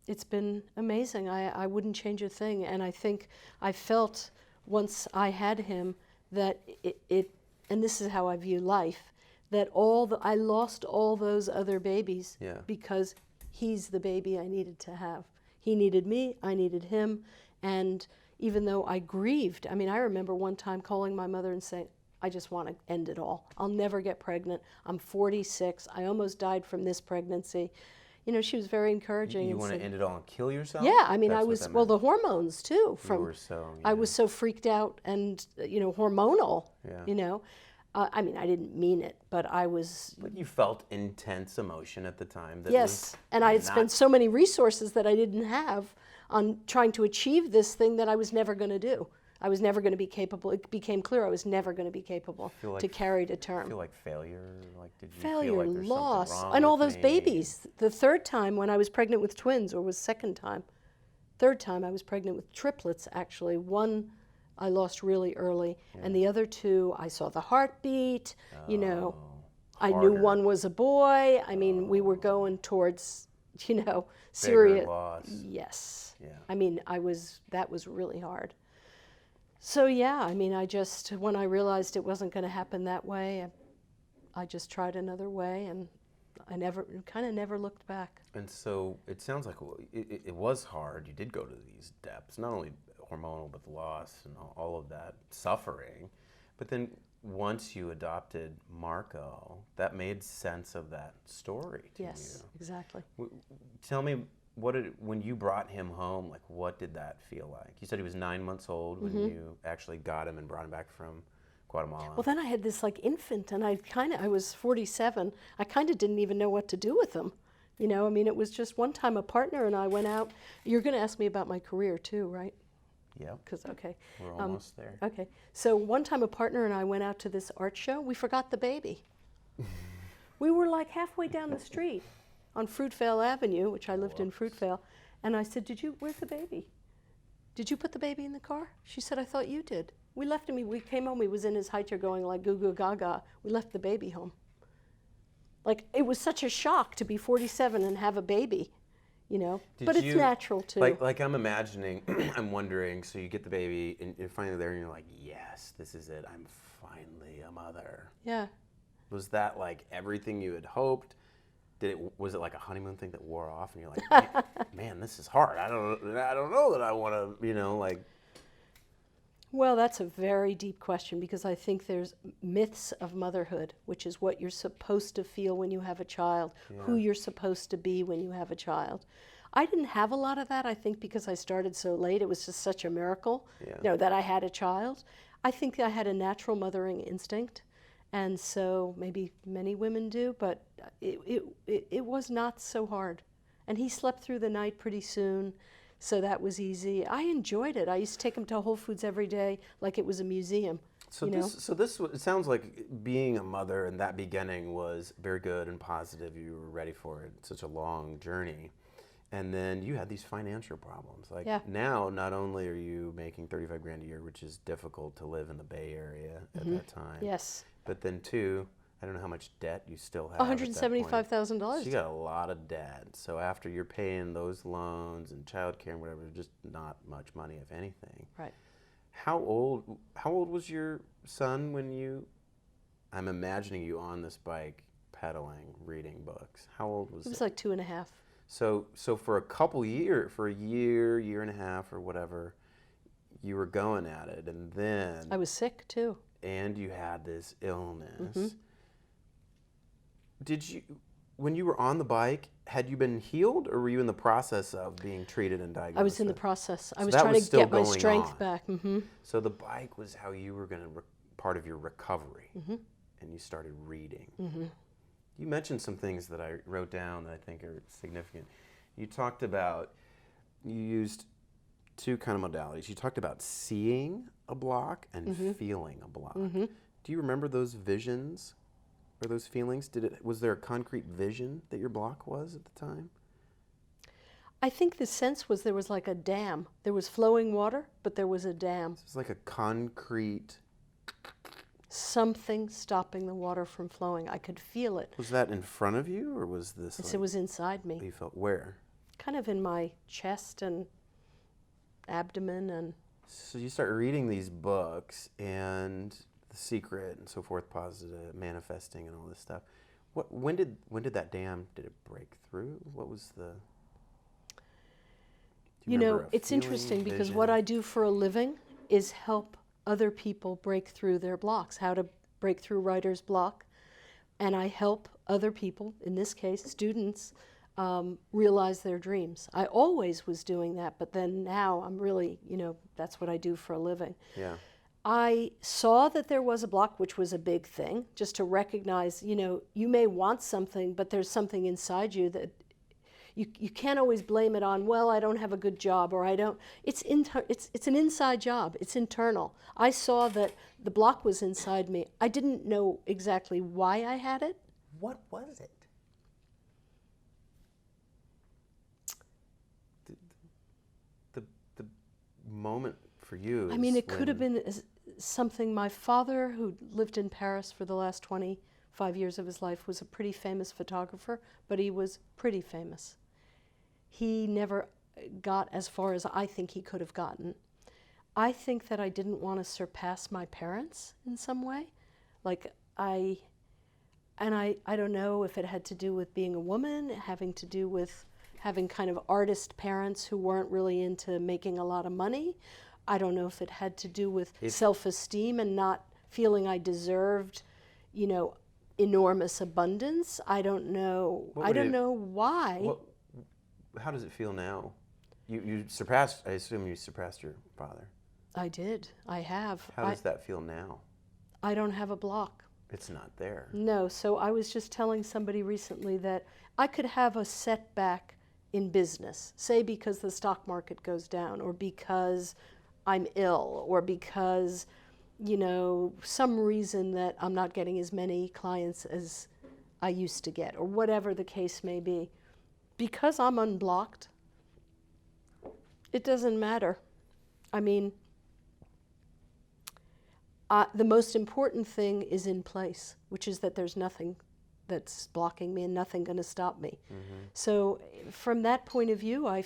it's been amazing. I wouldn't change a thing. And I think I felt once I had him that and this is how I view life, that I lost all those other babies because he's the baby I needed to have. He needed me, I needed him, and even though I grieved, I mean, I remember one time calling my mother and saying, "I just want to end it all. I'll never get pregnant. I'm 46. I almost died from this pregnancy." She was very encouraging. You want to end it all and kill yourself? Yeah, I mean, That's the hormones too. You were so, I was so freaked out and, hormonal, Yeah. I mean, I didn't mean it, but I was. But you felt intense emotion at the time. Yes, and I had spent so many resources that I didn't have on trying to achieve this thing that I was never going to do. I was never going to be capable. It became clear I was never going to be capable to carry to term. Feel like failure? Like, did you failure, feel like there's loss, something wrong and all with those me? babies. The 3rd time when I was pregnant with twins, or was 2nd time. 3rd time I was pregnant with triplets, actually. One I lost really early, and the other 2 I saw the heartbeat. I knew harder. one was a boy. I mean, we were going towards, Bigger serious. loss. Yes. Yeah. I mean, that was really hard. So yeah, I mean, when I realized it wasn't going to happen that way, I just tried another way, and I never looked back. And so it sounds like it was hard. You did go to these depths, not only hormonal, but the loss and all of that suffering. But then once you adopted Marco, that made sense of that story to you. Yes, exactly. Tell me, when you brought him home, like, what did that feel like? You said he was 9 months old when you actually got him and brought him back from Guatemala. Well, then I had this infant, and I was 47. I kind of didn't even know what to do with him. I mean, it was just one time a partner and I went out. You're going to ask me about my career too, right? Yeah. Okay. We're almost there. Okay. So one time a partner and I went out to this art show. We forgot the baby. We were like halfway down the street on Fruitvale Avenue, which I lived in Fruitvale, and I said, "Where's the baby? Did you put the baby in the car?" She said, "I thought you did." We left him. We came home. He was in his high chair going like goo goo gaga. We left the baby home. Like, it was such a shock to be 47 and have a baby, but it's natural too. Like I'm imagining, I'm wondering, so you get the baby and you're finally there and you're like, yes, this is it. I'm finally a mother. Yeah. Was that like everything you had hoped? was it like a honeymoon thing that wore off, and you're like, man, this is hard. I don't know that I want to, like. Well, that's a very deep question, because I think there's myths of motherhood, which is what you're supposed to feel when you have a child, who you're supposed to be when you have a child. I didn't have a lot of that, I think, because I started so late. It was just such a miracle, that I had a child. I think I had a natural mothering instinct, and so maybe many women do, but it was not so hard. And he slept through the night pretty soon, so that was easy. I enjoyed it. I used to take him to Whole Foods every day like it was a museum. So it sounds like being a mother in that beginning was very good and positive. You were ready for it. It's such a long journey. And then you had these financial problems. Like now, not only are you making $35,000 a year, which is difficult to live in the Bay Area at that time. Yes. But then two, I don't know how much debt you still have. $175,000. So you got a lot of debt. So after you're paying those loans and childcare and whatever, just not much money, if anything. Right. How old was your son when I'm imagining you on this bike, pedaling, reading books. How old was he? He was like 2.5. So for a year and a half or whatever, you were going at it, and then I was sick too. And you had this illness. Did you, when you were on the bike, had you been healed, or were you in the process of being treated and diagnosed? I was in the process. I was trying to get my strength back. So the bike was how you were going to part of your recovery, and you started reading. You mentioned some things that I wrote down that I think are significant. You talked about, you used two kind of modalities. You talked about seeing a block and feeling a block. Do you remember those visions or those feelings? Was there a concrete vision that your block was at the time? I think the sense was there was like a dam. There was flowing water, but there was a dam. So it was like a concrete... Something stopping the water from flowing. I could feel it. Was that in front of you, or was this? It was inside me. You felt where? Kind of in my chest and abdomen. And so you start reading these books, and The Secret and so forth, positive manifesting and all this stuff. When did that dam, did it break through? What was the? You know, it's interesting because what I do for a living is help other people break through their blocks, how to break through writer's block. And I help other people, in this case students, realize their dreams. I always was doing that, but then now I'm really, that's what I do for a living. Yeah. I saw that there was a block, which was a big thing, just to recognize, you may want something, but there's something inside you that you can't always blame it on, well, I don't have a good job, or I don't. It's an inside job. It's internal. I saw that the block was inside me. I didn't know exactly why I had it. What was it? The moment for you. I mean, it could have been something. My father, who lived in Paris for the last 25 years of his life, was a pretty famous photographer, but he was pretty famous. He never got as far as I think he could have gotten. I think that I didn't want to surpass my parents in some way. I don't know if it had to do with being a woman, having to do with having kind of artist parents who weren't really into making a lot of money. I don't know if it had to do with self-esteem and not feeling I deserved, enormous abundance. I don't know. I don't know why. How does it feel now? You surpassed, I assume you surpassed your father. I did. I have. How does that feel now? I don't have a block. It's not there. No. So I was just telling somebody recently that I could have a setback in business, say because the stock market goes down, or because I'm ill, or because, some reason that I'm not getting as many clients as I used to get, or whatever the case may be. Because I'm unblocked, it doesn't matter. I mean, the most important thing is in place, which is that there's nothing that's blocking me and nothing going to stop me. So from that point of view, I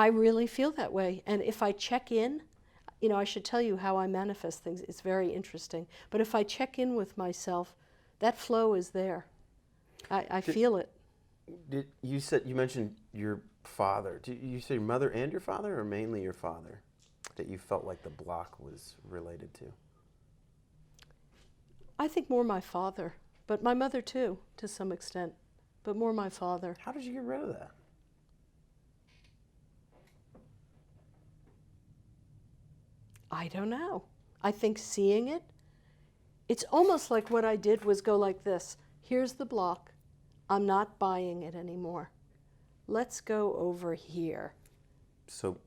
really feel that way. And if I check in, I should tell you how I manifest things. It's very interesting. But if I check in with myself, that flow is there. I feel it. You mentioned your father. Did you say your mother and your father, or mainly your father, that you felt like the block was related to? I think more my father, but my mother too, to some extent, but more my father. How did you get rid of that? I don't know. I think seeing it, it's almost like what I did was go like this. Here's the block. I'm not buying it anymore. Let's go over here. So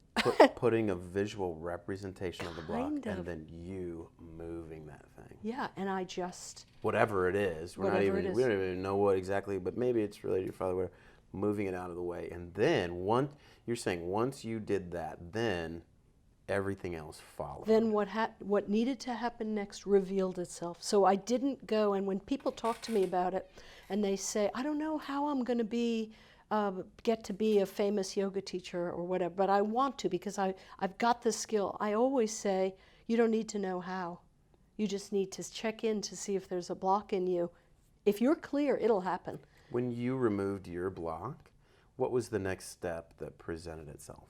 putting a visual representation of the block Kind of. and then you moving that thing. Yeah, and I just... Whatever it is. Whatever it is. We don't even know what exactly, but maybe it's related to your father, whatever, moving it out of the way. And then you're saying once you did that, then everything else followed. Then what needed to happen next revealed itself. So I didn't go, and when people talk to me about it, and they say, I don't know how I'm going to get to be a famous yoga teacher or whatever, but I want to because I've got the skill. I always say, you don't need to know how. You just need to check in to see if there's a block in you. If you're clear, it'll happen. When you removed your block, what was the next step that presented itself?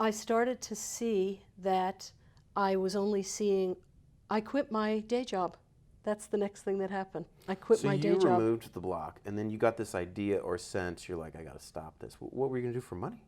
I started to see that I was only seeing, I quit my day job. That's the next thing that happened. I quit my day job. So you removed the block, and then you got this idea or sense, you're like, I got to stop this. What were you going to do for money?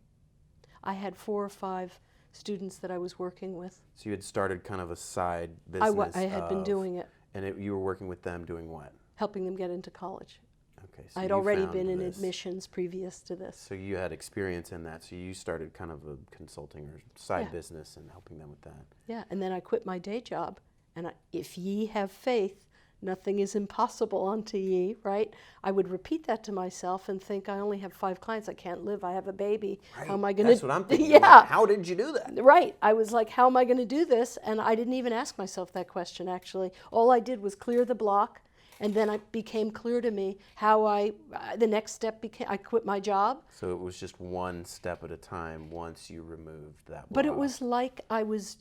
I had 4 or 5 students that I was working with. So you had started kind of a side business. I had been doing it. And you were working with them doing what? Helping them get into college. Okay. So I'd already been in admissions previous to this. So you had experience in that. So you started kind of a consulting or side business and helping them with that. Yeah, and then I quit my day job. And if ye have faith, nothing is impossible unto ye, right? I would repeat that to myself and think, I only have 5 clients. I can't live. I have a baby. Right. How am I going to? That's what I'm thinking. Yeah. Like, how did you do that? Right. I was like, how am I going to do this? And I didn't even ask myself that question, actually. All I did was clear the block. And then it became clear to me how the next step became, I quit my job. So it was just one step at a time once you removed that block. But it was like I was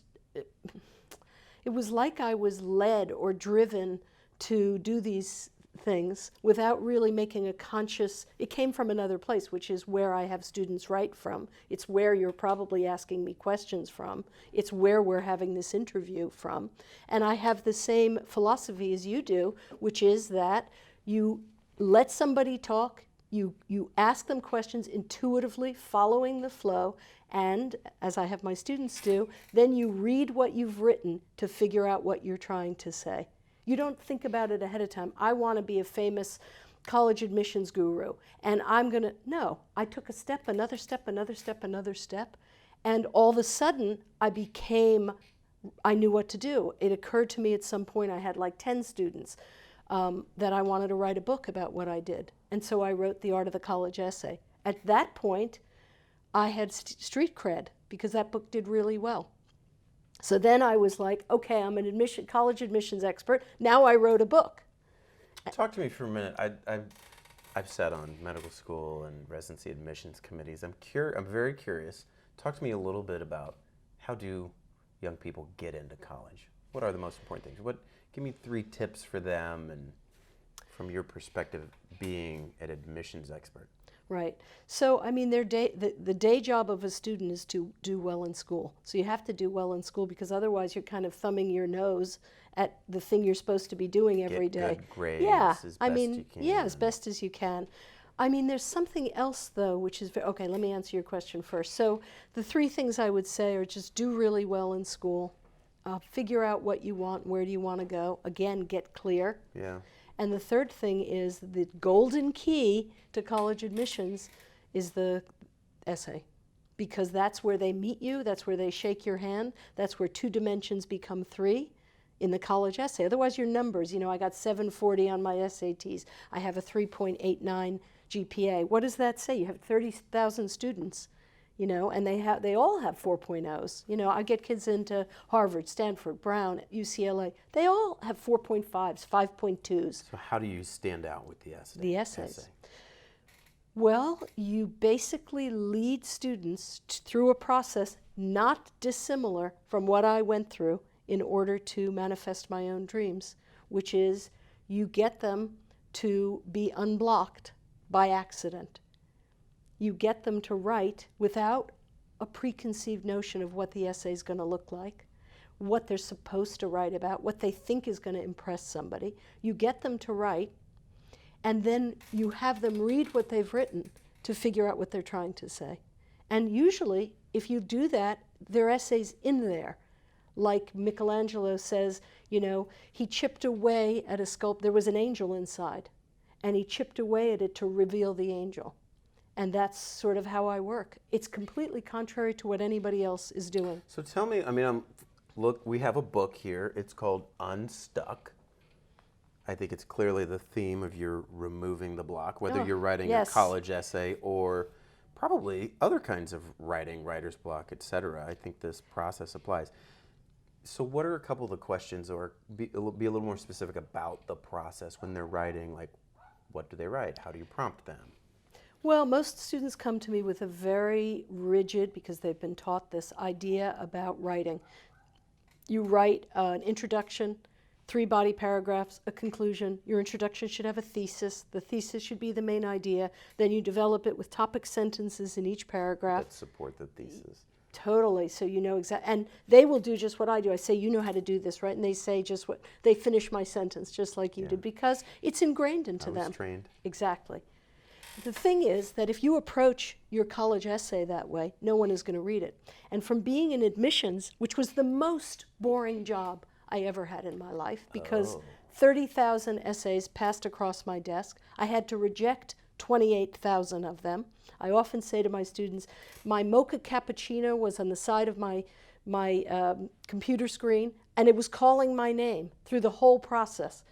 led or driven to do these things without really making a conscious, it came from another place, which is where I have students write from. It's where you're probably asking me questions from. It's where we're having this interview from. And I have the same philosophy as you do, which is that you let somebody talk, you ask them questions intuitively, following the flow, and as I have my students do, then you read what you've written to figure out what you're trying to say. You don't think about it ahead of time. I want to be a famous college admissions guru, and no, I took a step, another step, another step, another step, and all of a sudden I knew what to do. It occurred to me at some point, I had like 10 students, that I wanted to write a book about what I did. And so I wrote The Art of the College Essay. At that point, I had street cred because that book did really well. So then I was like, okay, I'm an college admissions expert. Now I wrote a book. Talk to me for a minute. I've sat on medical school and residency admissions committees. I'm very curious. Talk to me a little bit about how do young people get into college? What are the most important things? Give me 3 tips for them, and from your perspective, being an admissions expert. Right. So, I mean, the day job of a student is to do well in school. So you have to do well in school because otherwise you're kind of thumbing your nose at the thing you're supposed to be doing every day. Get good grades as best you can. Yeah, as best as you can. I mean, there's something else, though, which is, okay, let me answer your question first. So the 3 things I would say are just do really well in school, figure out what you want, where do you want to go. Again, get clear. Yeah. And the third thing is the golden key to college admissions is the essay, because that's where they meet you, that's where they shake your hand, that's where 2 dimensions become 3 in the college essay. Otherwise, your numbers, I got 740 on my SATs, I have a 3.89 GPA. What does that say? You have 30,000 students, and they all have 4.0s. I get kids into Harvard, Stanford, Brown, UCLA. They all have 4.5s, 5.2s. So how do you stand out with the essay? The essays. Well, you basically lead students through a process not dissimilar from what I went through in order to manifest my own dreams, which is you get them to be unblocked by accident. You get them to write without a preconceived notion of what the essay is going to look like, what they're supposed to write about, what they think is going to impress somebody. You get them to write, and then you have them read what they've written to figure out what they're trying to say. And usually, if you do that, there are essays in there. Like Michelangelo says, you know, he chipped away at a sculpture. There was an angel inside, and he chipped away at it to reveal the angel. And that's sort of how I work. It's completely contrary to what anybody else is doing. So tell me, I mean, look, we have a book here. It's called Unstuck. I think it's clearly the theme of your removing the block, whether you're writing a college essay or probably other kinds of writing, writer's block, etc. I think this process applies. So what are a couple of the questions, or be a little more specific about the process when they're writing? Like, what do they write? How do you prompt them? Well, most students come to me with a very rigid, because they've been taught this idea about writing. You write an introduction, 3 body paragraphs, a conclusion. Your introduction should have a thesis. The thesis should be the main idea. Then you develop it with topic sentences in each paragraph. That support the thesis. Totally, so you know exactly, and they will do just what I do. I say, you know how to do this, right? And they say just what, they finish my sentence just like you did, because it's ingrained into them. I was trained. Exactly. The thing is that if you approach your college essay that way, no one is going to read it. And from being in admissions, which was the most boring job I ever had in my life, because 30,000 essays passed across my desk, I had to reject 28,000 of them. I often say to my students, my mocha cappuccino was on the side of my computer screen, and it was calling my name through the whole process.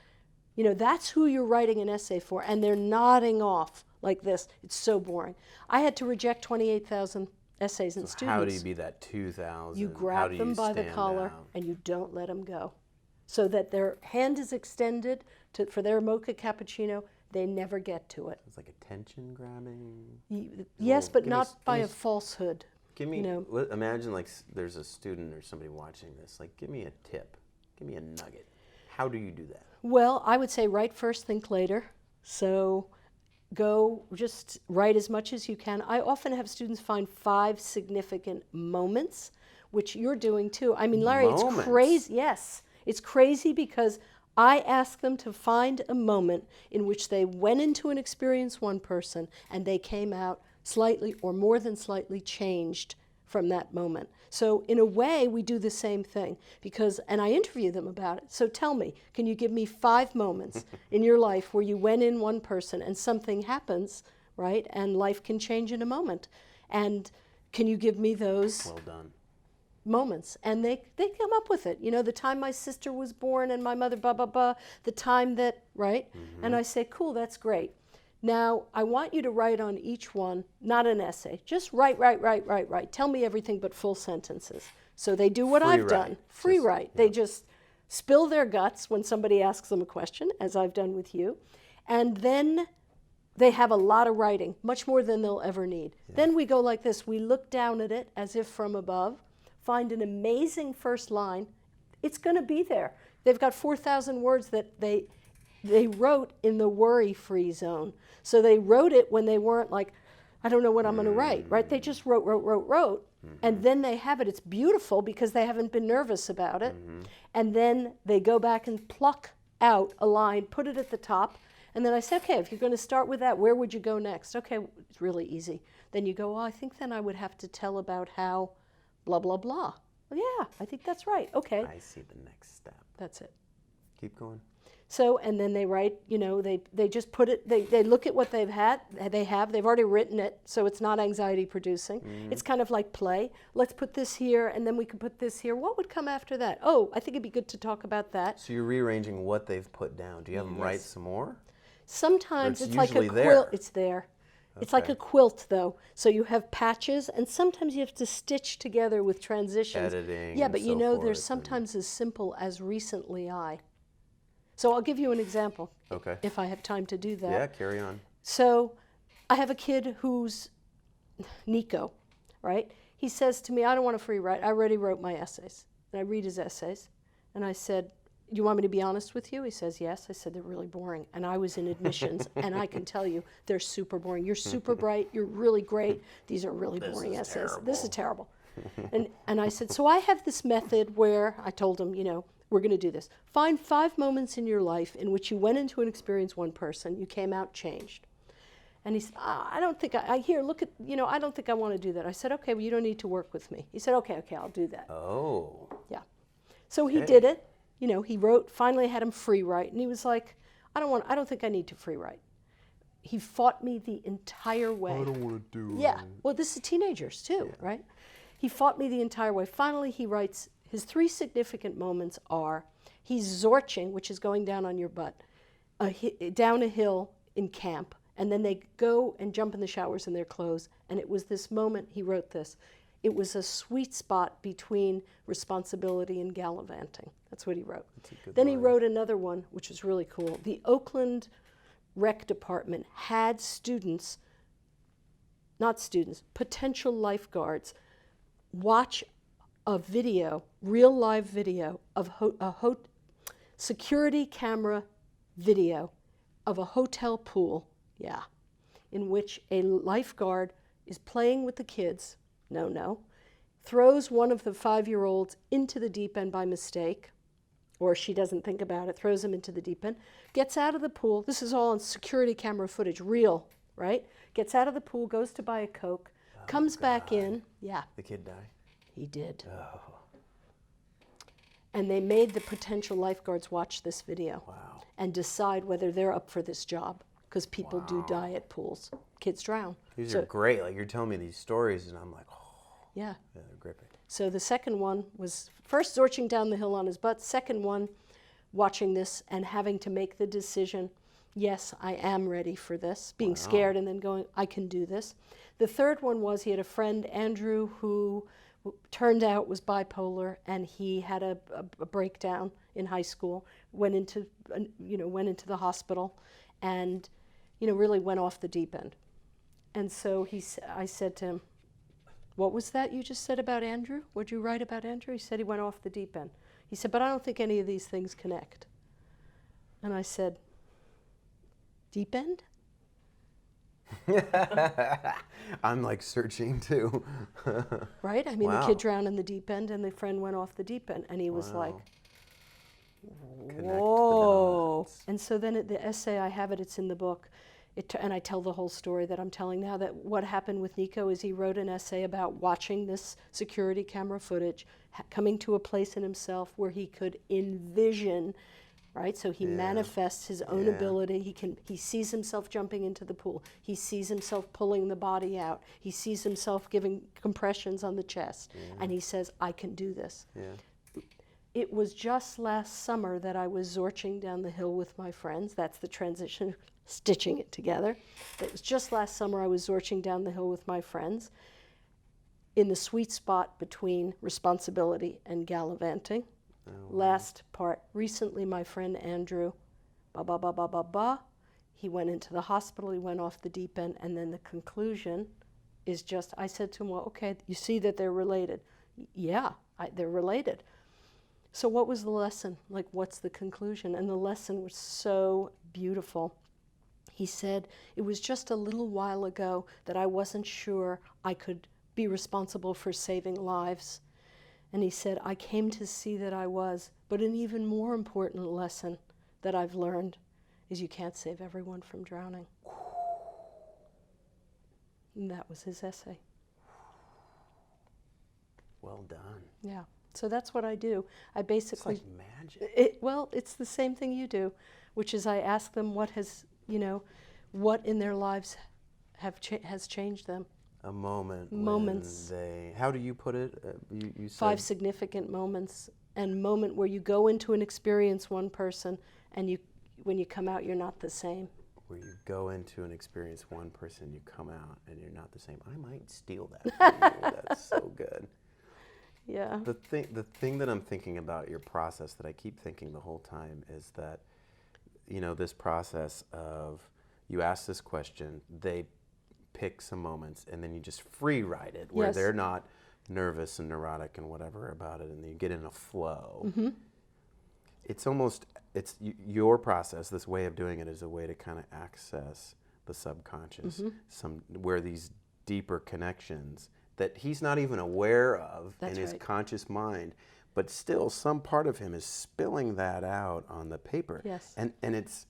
You know, that's who you're writing an essay for, and they're nodding off like this. It's so boring. I had to reject 28,000 essays and students. How do you be that 2,000? You grab them by the collar and you don't let them go, so that their hand is extended for their mocha cappuccino. They never get to it. It's like attention grabbing. Yes, but not by a falsehood. Give me, you know. Imagine like there's a student or somebody watching this. Like, give me a tip. Give me a nugget. How do you do that? Well, I would say write first, think later. So go just write as much as you can. I often have students find 5 significant moments, which you're doing too. I mean, Larry, it's crazy. Yes, it's crazy because I ask them to find a moment in which they went into an experience one person and they came out slightly or more than slightly changed from that moment. So in a way, we do the same thing, and I interview them about it. So tell me, can you give me 5 moments in your life where you went in one person and something happens, right? And life can change in a moment. And can you give me those? Well done. Moments, and they come up with it. You know, the time my sister was born and my mother, blah, blah, blah, the time that, right? Mm-hmm. And I say, cool, that's great. Now, I want you to write on each one, not an essay, just write. Tell me everything but full sentences. So they do what I've done. Free write. Yeah. They just spill their guts when somebody asks them a question, as I've done with you. And then they have a lot of writing, much more than they'll ever need. Yeah. Then we go like this. We look down at it as if from above, find an amazing first line. It's going to be there. They've got 4,000 words that they wrote in the worry-free zone. So they wrote it when they weren't like, I don't know what I'm going to write, right? They just wrote, mm-hmm. and then they have it. It's beautiful because they haven't been nervous about it. Mm-hmm. And then they go back and pluck out a line, put it at the top, and then I say, okay, if you're going to start with that, where would you go next? Okay, it's really easy. Then you go, I think then I would have to tell about how blah, blah, blah. Well, yeah, I think that's right. Okay. I see the next step. That's it. Keep going. So, and then they write, you know, they just put it, they look at what they've already written it, so it's not anxiety producing. Mm-hmm. It's kind of like play. Let's put this here, and then we can put this here. What would come after that? Oh, I think it'd be good to talk about that. So you're rearranging what they've put down. Do you have them write some more? Sometimes it's like a quilt. It's there. Okay. It's like a quilt, though. So you have patches, and sometimes you have to stitch together with transitions. Editing. Yeah, but you know, there's sometimes as simple as recently I. So I'll give you an example, if I have time to do that. Yeah, carry on. So I have a kid who's Nico, right? He says to me, I don't want a free write. I already wrote my essays. And I read his essays. And I said, you want me to be honest with you? He says, yes. I said, they're really boring. And I was in admissions, and I can tell you, they're super boring. You're super bright. You're really great. These are really boring essays. This is terrible. And I said, so I have this method where I told him, we're going to do this. Find 5 moments in your life in which you went into an experience one person, you came out changed. And he said, I don't think I don't think I want to do that. I said, okay, well, you don't need to work with me. He said, okay, I'll do that. Oh. Yeah. So he did it. He wrote, finally had him free write. And he was like, I don't think I need to free write. He fought me the entire way. I don't want to do Yeah. Well, this is teenagers too, right? He fought me the entire way. Finally, he writes, his 3 significant moments are, he's zorching, which is going down on your butt, down a hill in camp. And then they go and jump in the showers in their clothes. And it was this moment, he wrote this, it was a sweet spot between responsibility and gallivanting. That's what he wrote. Then he wrote another one, which was really cool. The Oakland Rec Department had potential lifeguards, watch a video, real live video of security camera video of a hotel pool, in which a lifeguard is playing with the kids, throws one of the 5-year-olds into the deep end by mistake, or she doesn't think about it, throws him into the deep end, gets out of the pool, this is all on security camera footage, real, right? Gets out of the pool, goes to buy a Coke, comes back in, The kid died? He did. Oh. And they made the potential lifeguards watch this video Wow. and decide whether they're up for this job, because people do die at pools. Kids drown. These are great. Like, you're telling me these stories, and I'm like, Yeah. they're gripping. So the second one was first zorching down the hill on his butt. Second one, watching this and having to make the decision, yes, I am ready for this. Being scared and then going, I can do this. The third one was he had a friend, Andrew, who turned out was bipolar, and he had a breakdown in high school, went into the hospital, and really went off the deep end. And so I said to him, what was that you just said about Andrew? What'd you write about Andrew? He said he went off the deep end. He said, but I don't think any of these things connect. And I said, deep end? I'm like searching too. Right? I mean, the kid drowned in the deep end and the friend went off the deep end. And he was like, whoa. And so then the essay, I have it, it's in the book. And I tell the whole story that I'm telling now, that what happened with Nico is he wrote an essay about watching this security camera footage, coming to a place in himself where he could envision, right? So he manifests his own ability. He sees himself jumping into the pool. He sees himself pulling the body out. He sees himself giving compressions on the chest. And he says, I can do this. It was just last summer that I was zorching down the hill with my friends. That's the transition, stitching it together. It was just last summer I was zorching down the hill with my friends in the sweet spot between responsibility and gallivanting. Last part, recently my friend Andrew, he went into the hospital, he went off the deep end, and then the conclusion is just, I said to him, well, okay, you see that they're related. Yeah, they're related. So what was the lesson? Like, what's the conclusion? And the lesson was so beautiful. He said, it was just a little while ago that I wasn't sure I could be responsible for saving lives. And he said, I came to see that I was, but an even more important lesson that I've learned is you can't save everyone from drowning. And that was his essay. Well done. Yeah. So that's what I do. I basically... It's like magic. It's the same thing you do, which is I ask them what what in their lives has changed them. A moment. Moments. How do you put it? You said 5 significant moments, and moment where you go into an experience one person, and when you come out, you're not the same. Where you go into an experience one person, you come out, and you're not the same. I might steal that from you. That's so good. Yeah. The thing that I'm thinking about your process that I keep thinking the whole time is that, this process of you ask this question, they pick some moments, and then you just free write it where they're not nervous and neurotic and whatever about it, and you get in a flow. it's almost, your process, this way of doing it is a way to kind of access the subconscious, where these deeper connections that he's not even aware of in his conscious mind, but still some part of him is spilling that out on the paper. Yes. And it's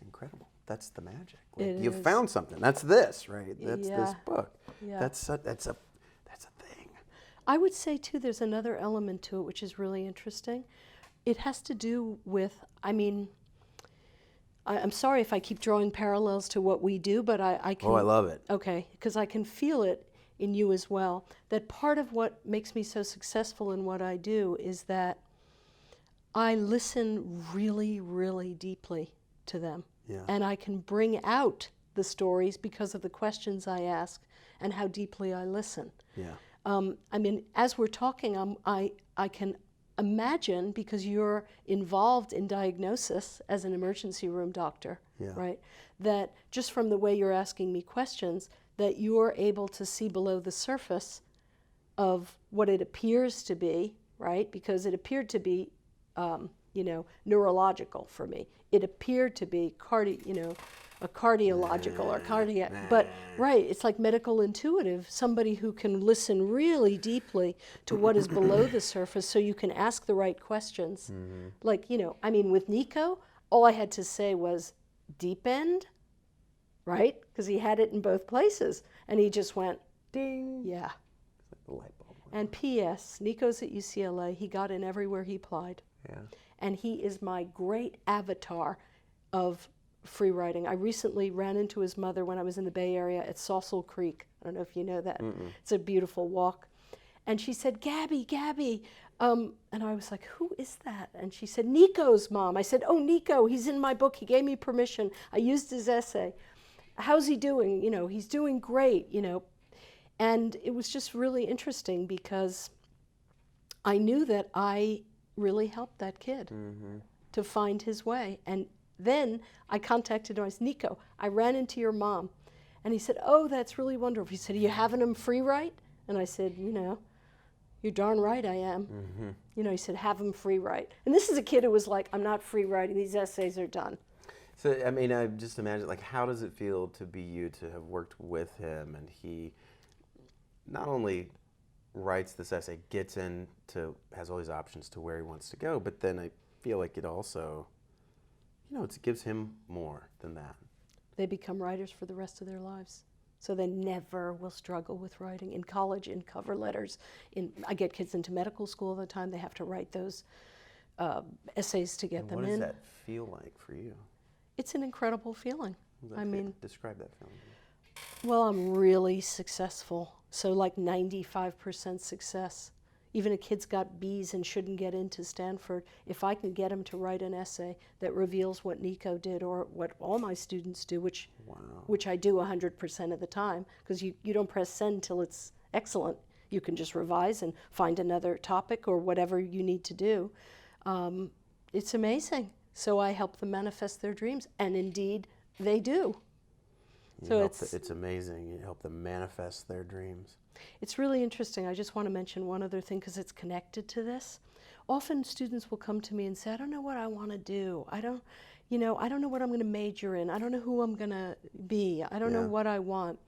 incredible. That's the magic. Like, you found something. That's this, right? That's this book. Yeah. That's a thing. I would say too, there's another element to it which is really interesting. It has to do with, I mean, I'm sorry if I keep drawing parallels to what we do, but I can. Oh, I love it. Okay, because I can feel it in you as well. That part of what makes me so successful in what I do is that I listen really, really deeply to them. Yeah. And I can bring out the stories because of the questions I ask and how deeply I listen. Yeah. I mean, as we're talking, I can imagine, because you're involved in diagnosis as an emergency room doctor, right, that just from the way you're asking me questions, that you're able to see below the surface of what it appears to be, right, because it appeared to be, neurological for me. It appeared to be a cardiological or cardiac, but right, it's like medical intuitive, somebody who can listen really deeply to what is below the surface so you can ask the right questions. Like, I mean, with Nico, all I had to say was deep end, right? Because he had it in both places. And he just went, ding. Yeah. The light bulb. And P.S., Nico's at UCLA. He got in everywhere he applied. Yeah. And he is my great avatar of free writing. I recently ran into his mother when I was in the Bay Area at Saucil Creek. I don't know if you know that. It's a beautiful walk. And she said, Gabby. And I was like, who is that? And she said, Nico's mom. I said, oh, Nico, he's in my book. He gave me permission. I used his essay. How's he doing? He's doing great, And it was just really interesting because I knew that I really helped that kid to find his way. And then I contacted him. I said, Nico, I ran into your mom. And he said, oh, that's really wonderful. He said, are you having him free write? And I said, you're darn right I am. He said, have him free write. And this is a kid who was like, I'm not free writing. These essays are done. So, I mean, I just imagine, like, how does it feel to be you, to have worked with him, and he not only writes this essay, gets into, has all these options to where he wants to go, but then I feel like it also, it gives him more than that. They become writers for the rest of their lives. So they never will struggle with writing. In college, in cover letters, I get kids into medical school all the time. They have to write those essays to get them in. What does that feel like for you? It's an incredible feeling. Describe that feeling. Well, I'm really successful. So like 95% success. Even a kid's got B's and shouldn't get into Stanford, if I can get him to write an essay that reveals what Nico did or what all my students do, which I do 100% of the time, because you don't press send till it's excellent. You can just revise and find another topic or whatever you need to do. It's amazing. So I help them manifest their dreams, and indeed they do. It's amazing. You help them manifest their dreams. It's really interesting. I just want to mention one other thing because it's connected to this. Often students will come to me and say, I don't know what I want to do. I don't know what I'm going to major in. I don't know who I'm going to be. I don't know what I want.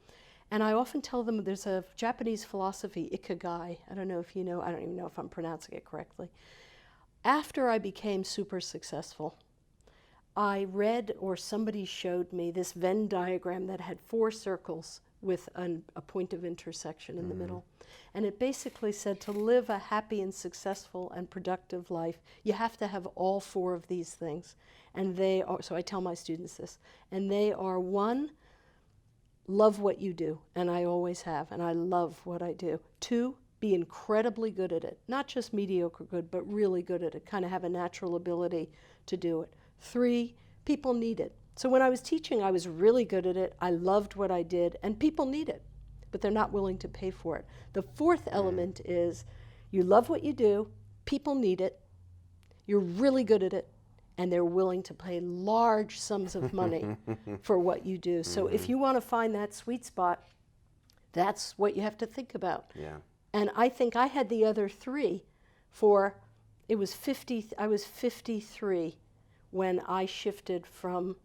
And I often tell them there's a Japanese philosophy, ikigai. I don't know if you know. I don't even know if I'm pronouncing it correctly. After I became super successful, I read, or somebody showed me, this Venn diagram that had 4 circles with a point of intersection in the middle. And it basically said to live a happy and successful and productive life, you have to have all 4 of these things. And they are, so I tell my students this, and they are: 1, love what you do, and I always have, and I love what I do. 2, be incredibly good at it, not just mediocre good, but really good at it, kind of have a natural ability to do it. 3, people need it. So when I was teaching, I was really good at it. I loved what I did, and people need it, but they're not willing to pay for it. The 4th element is you love what you do, people need it, you're really good at it, and they're willing to pay large sums of money for what you do. So if you want to find that sweet spot, that's what you have to think about. Yeah. And I think I had the other 3 for it was I was 53 when I shifted from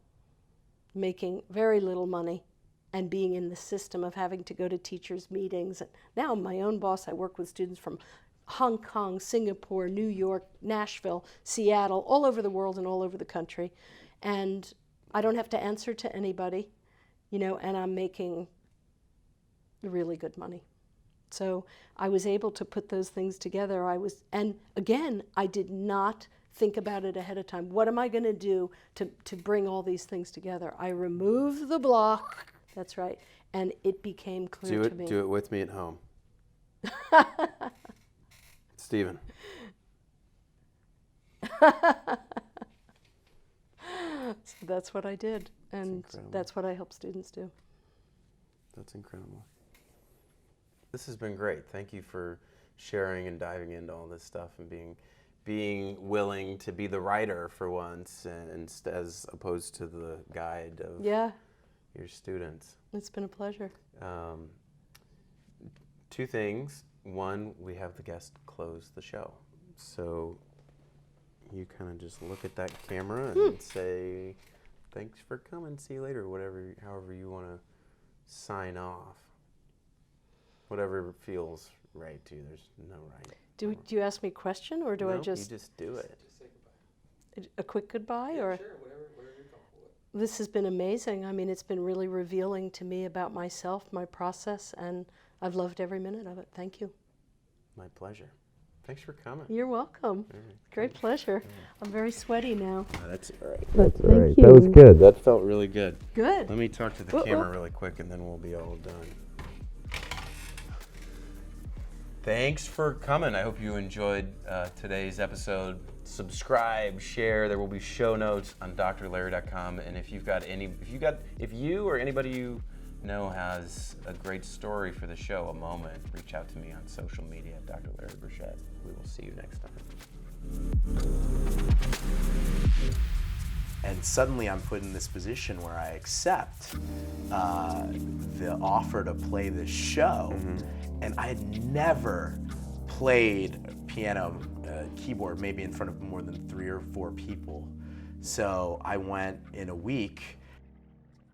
making very little money and being in the system of having to go to teachers' meetings. And now I'm my own boss. I work with students from Hong Kong, Singapore, New York, Nashville, Seattle, all over the world and all over the country. And I don't have to answer to anybody, you know, and I'm making really good money. So I was able to put those things together. And again, I did not think about it ahead of time. What am I going to do to bring all these things together? I removed the block. That's right. And it became clear to me. Do it with me at home. Stephen. So that's what I did. And that's what I help students do. That's incredible. This has been great. Thank you for sharing and diving into all this stuff and being willing to be the writer for once, and as opposed to the guide of your students. It's been a pleasure. Two things. One, we have the guest close the show. So you kind of just look at that camera and say, thanks for coming, see you later, however you want to sign off. Whatever feels right to you. There's no right. Do you ask me a question, or do I just... you just do it. Just say goodbye. A quick goodbye? Yeah, or sure, whatever you're comfortable with. This has been amazing. I mean, it's been really revealing to me about myself, my process, and I've loved every minute of it. Thank you. My pleasure. Thanks for coming. You're welcome. Great pleasure. I'm very sweaty now. That's all right. But That's all right. thank That was you. good. That felt really good. Good. Let me talk to the camera really quick, and then we'll be all done. Thanks for coming. I hope you enjoyed today's episode. Subscribe, share. There will be show notes on drlarry.com. And if you or anybody you know has a great story for the show, a moment, reach out to me on social media, Dr. Larry Burchett. We will see you next time. And suddenly I'm put in this position where I accept the offer to play this show. And I had never played piano, keyboard, maybe in front of more than 3 or 4 people. So I went in a week